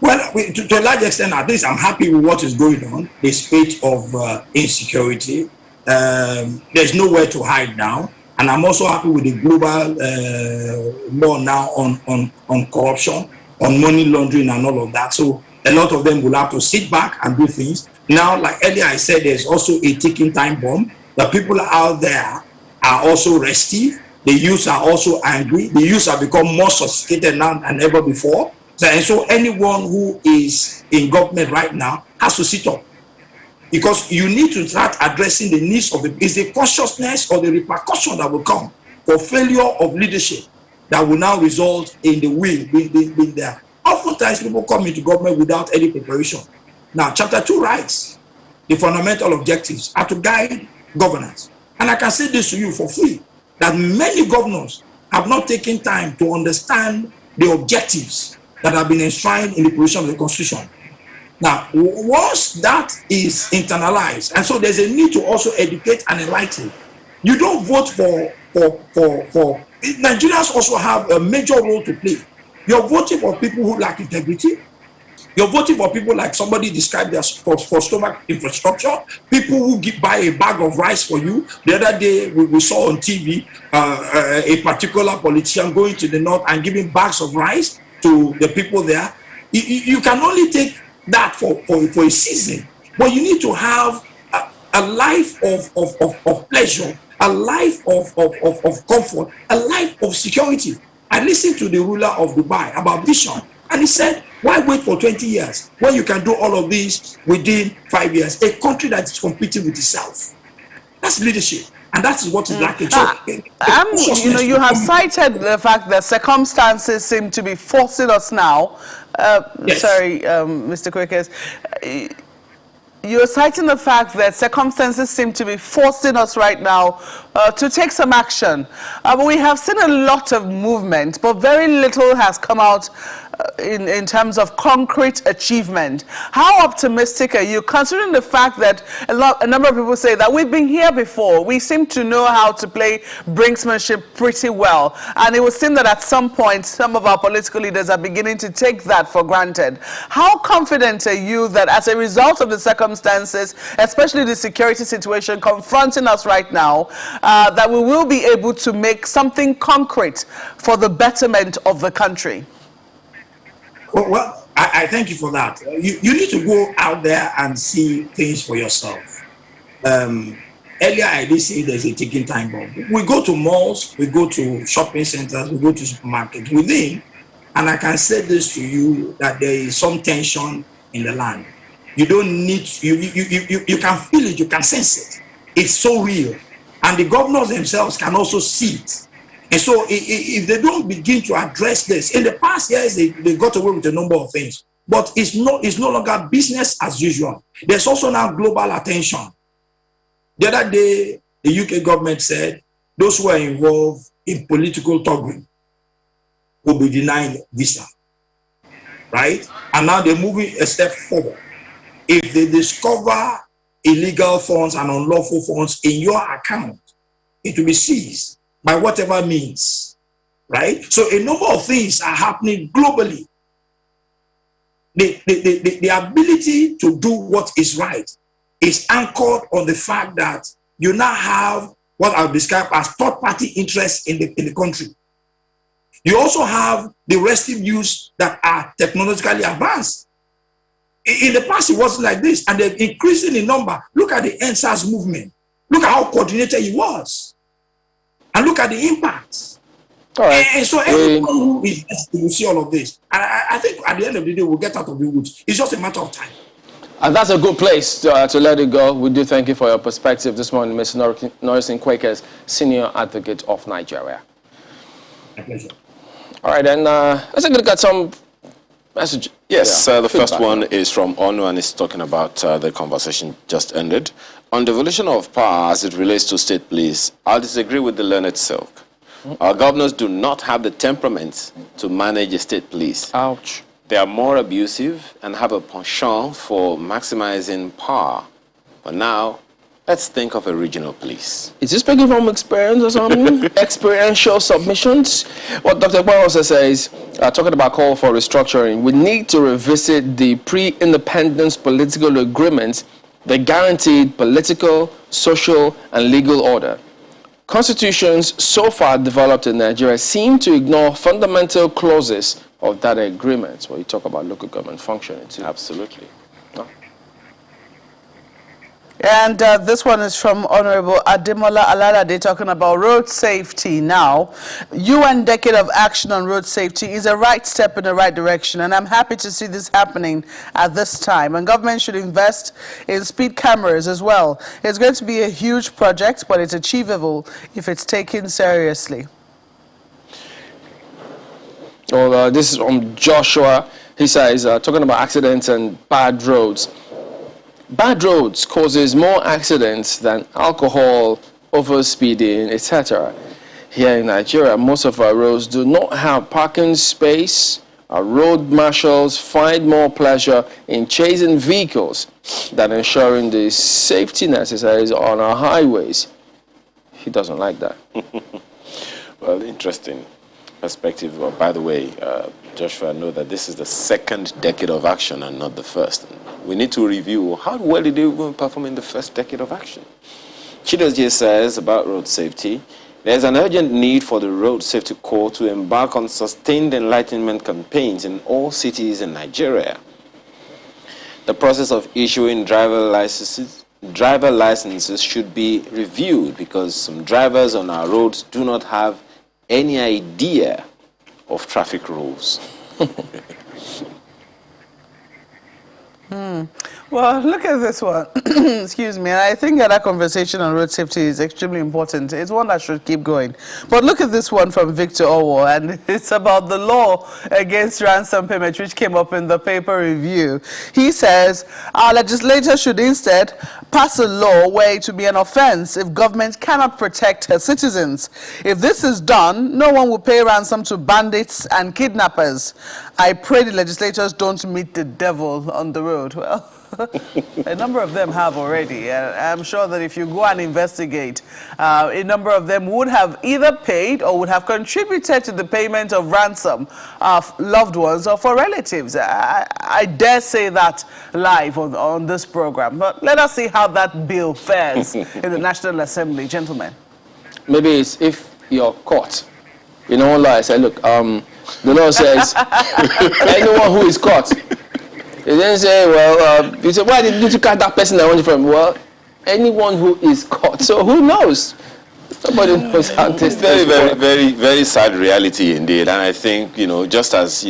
Well, to a large extent, at least I'm happy with what is going on. The spate of insecurity, there's nowhere to hide now. And I'm also happy with the global law now on corruption, on money laundering and all of that. So a lot of them will have to sit back and do things. Now, like earlier I said, there's also a ticking time bomb. The people out there are also restive. The youths are also angry. The youths have become more sophisticated now than ever before. And so anyone who is in government right now has to sit up. Because you need to start addressing the needs of is the consciousness or the repercussion that will come for failure of leadership that will now result in the will being there. Oftentimes people come into government without any preparation. Now, Chapter 2 writes the fundamental objectives are to guide governance. And I can say this to you for free, that many governors have not taken time to understand the objectives that have been enshrined in the provision of the Constitution. Now, once that is internalized, and so there's a need to also educate and enlighten. You don't vote for Nigerians also have a major role to play. You're voting for people who lack integrity. You're voting for people like somebody described as for stomach infrastructure, people who buy a bag of rice for you. The other day, we saw on TV a particular politician going to the north and giving bags of rice to the people there. You can only take that for a season, but you need to have a life of pleasure, a life of comfort, a life of security. I listened to the ruler of Dubai about vision, and he said, why wait for 20 years when you can do all of this within 5 years? A country that is competing with itself. That's leadership. And that is what is lacking. So, you have cited the fact that circumstances seem to be forcing us now. Yes. Sorry, Mr. Quickers. You're citing the fact that circumstances seem to be forcing us right now to take some action. But we have seen a lot of movement, but very little has come out in terms of concrete achievement. How optimistic are you, considering the fact that a number of people say that we've been here before, we seem to know how to play brinksmanship pretty well, and it would seem that at some point some of our political leaders are beginning to take that for granted. How confident are you that as a result of the circumstances, especially the security situation confronting us right now, that we will be able to make something concrete for the betterment of the country? Well, I thank you for that. You need to go out there and see things for yourself. Earlier, I did say there's a ticking time bomb. We go to malls, we go to shopping centers, we go to supermarkets within, and I can say this to you that there is some tension in the land. You don't need, you can feel it, you can sense it. It's so real. And the governors themselves can also see it. And so if they don't begin to address this, in the past years, they got away with a number of things, but it's no longer business as usual. There's also now global attention. The other day, the UK government said those who are involved in political tugging will be denied visa, right? And now they're moving a step forward. If they discover illegal funds and unlawful funds in your account, it will be seized by whatever means. right? So a number of things are happening globally. The ability to do what is right is anchored on the fact that you now have what I'll describe as third-party interests in the country. You also have the restive views that are technologically advanced. In the past, it wasn't like this, and they're increasing in number. Look at the NSAS movement. Look at how coordinated it was. And look at the impacts. All right. And so everyone who is will see all of this. And I think at the end of the day, we'll get out of the woods. It's just a matter of time. And that's a good place to let it go. We do thank you for your perspective this morning, Mr. Norrison Quakers, Senior Advocate of Nigeria. My pleasure. All right, then let's take a look at some messages. Yes, Yeah, the first feedback. one is from Onu, and it's talking about the conversation just ended. On devolution of power as it relates to state police, I disagree with the learned Silk. Our governors do not have the temperament to manage a state police. Ouch. They are more abusive and have a penchant for maximizing power. But now, let's think of a regional police. Is this speaking from experience or something? Experiential submissions? What Dr. Kwan also says, talking about call for restructuring, we need to revisit the pre-independence political agreements that guaranteed political, social, and legal order. Constitutions so far developed in Nigeria seem to ignore fundamental clauses of that agreement, where you talk about local government functioning too. Absolutely. And this one is from Honorable Ademola Alalade talking about road safety now. UN Decade of Action on Road Safety is a right step in the right direction, and I'm happy to see this happening at this time. And government should invest in speed cameras as well. It's going to be a huge project, but it's achievable if it's taken seriously. Well, this is from Joshua. He says, talking about accidents and bad roads. Bad roads causes more accidents than alcohol, overspeeding, etc. Here in Nigeria, most of our roads do not have parking space. Our road marshals find more pleasure in chasing vehicles than ensuring the safety necessary on our highways. He doesn't like that. Well, interesting perspective. Well, by the way, Joshua, know that this is the second decade of action and not the first. We need to review how well did they perform in the first decade of action. Chidozie says about road safety, there's an urgent need for the Road Safety Corps to embark on sustained enlightenment campaigns in all cities in Nigeria. The process of issuing driver licenses should be reviewed because some drivers on our roads do not have any idea of traffic rules. Well, look at this one. Excuse me. I think that conversation on road safety is extremely important. It's one that should keep going. But look at this one from Victor Owo, and it's about the law against ransom payment, which came up in the paper review. He says, our legislature should instead pass a law where it would be an offense if government cannot protect her citizens. If this is done, no one will pay ransom to bandits and kidnappers. I pray the legislators don't meet the devil on the road. Well, a number of them have already. I'm sure that if you go and investigate, a number of them would have either paid or would have contributed to the payment of ransom of loved ones or for relatives. I dare say that live on this program. But let us see how that bill fares in the National Assembly, gentlemen. Maybe it's if you're caught. You know, like I said, look, the law says anyone who is caught. It didn't say, well, you say, why did you catch that person I want you from? Well, anyone who is caught. So who knows? Nobody knows how this Very sad reality indeed. And I think, just as,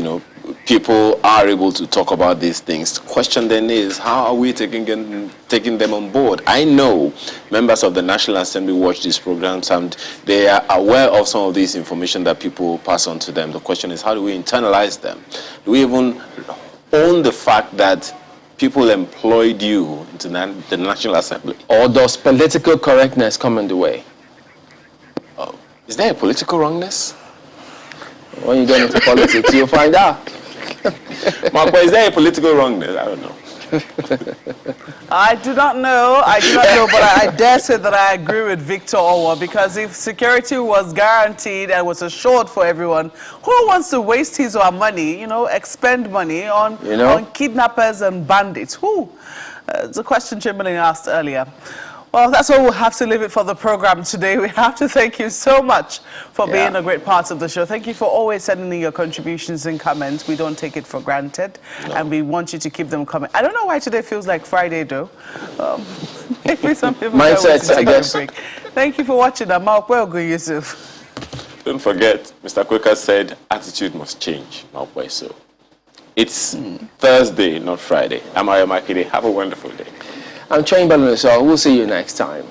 people are able to talk about these things, the question then is, how are we taking them on board? I know members of the National Assembly watch these programs and they are aware of some of this information that people pass on to them. The question is, how do we internalize them? Do we even own the fact that people employed you into the National Assembly? Or does political correctness come in the way? Oh, is there a political wrongness? When you get into politics, you'll find out. Marco, is there a political wrongness? I don't know. I do not know, but I dare say that I agree with Victor Owa, because if security was guaranteed and was assured for everyone, who wants to waste his or her money, expend money on kidnappers and bandits? Who? It's a question Chamberlain asked earlier. Well, that's all we'll have to leave it for the program today. We have to thank you so much for being a great part of the show. Thank you for always sending in your contributions and comments. We don't take it for granted, and we want you to keep them coming. I don't know why today feels like Friday, though. Maybe some people mindsets, I guess. Break. Thank you for watching. I'm Mark Welgo Yusuf. Don't forget, Mr. Quaker said attitude must change. So it's Thursday, not Friday. I'm Ayo Makide. Have a wonderful day. I'm Chamberlain, so we'll see you next time.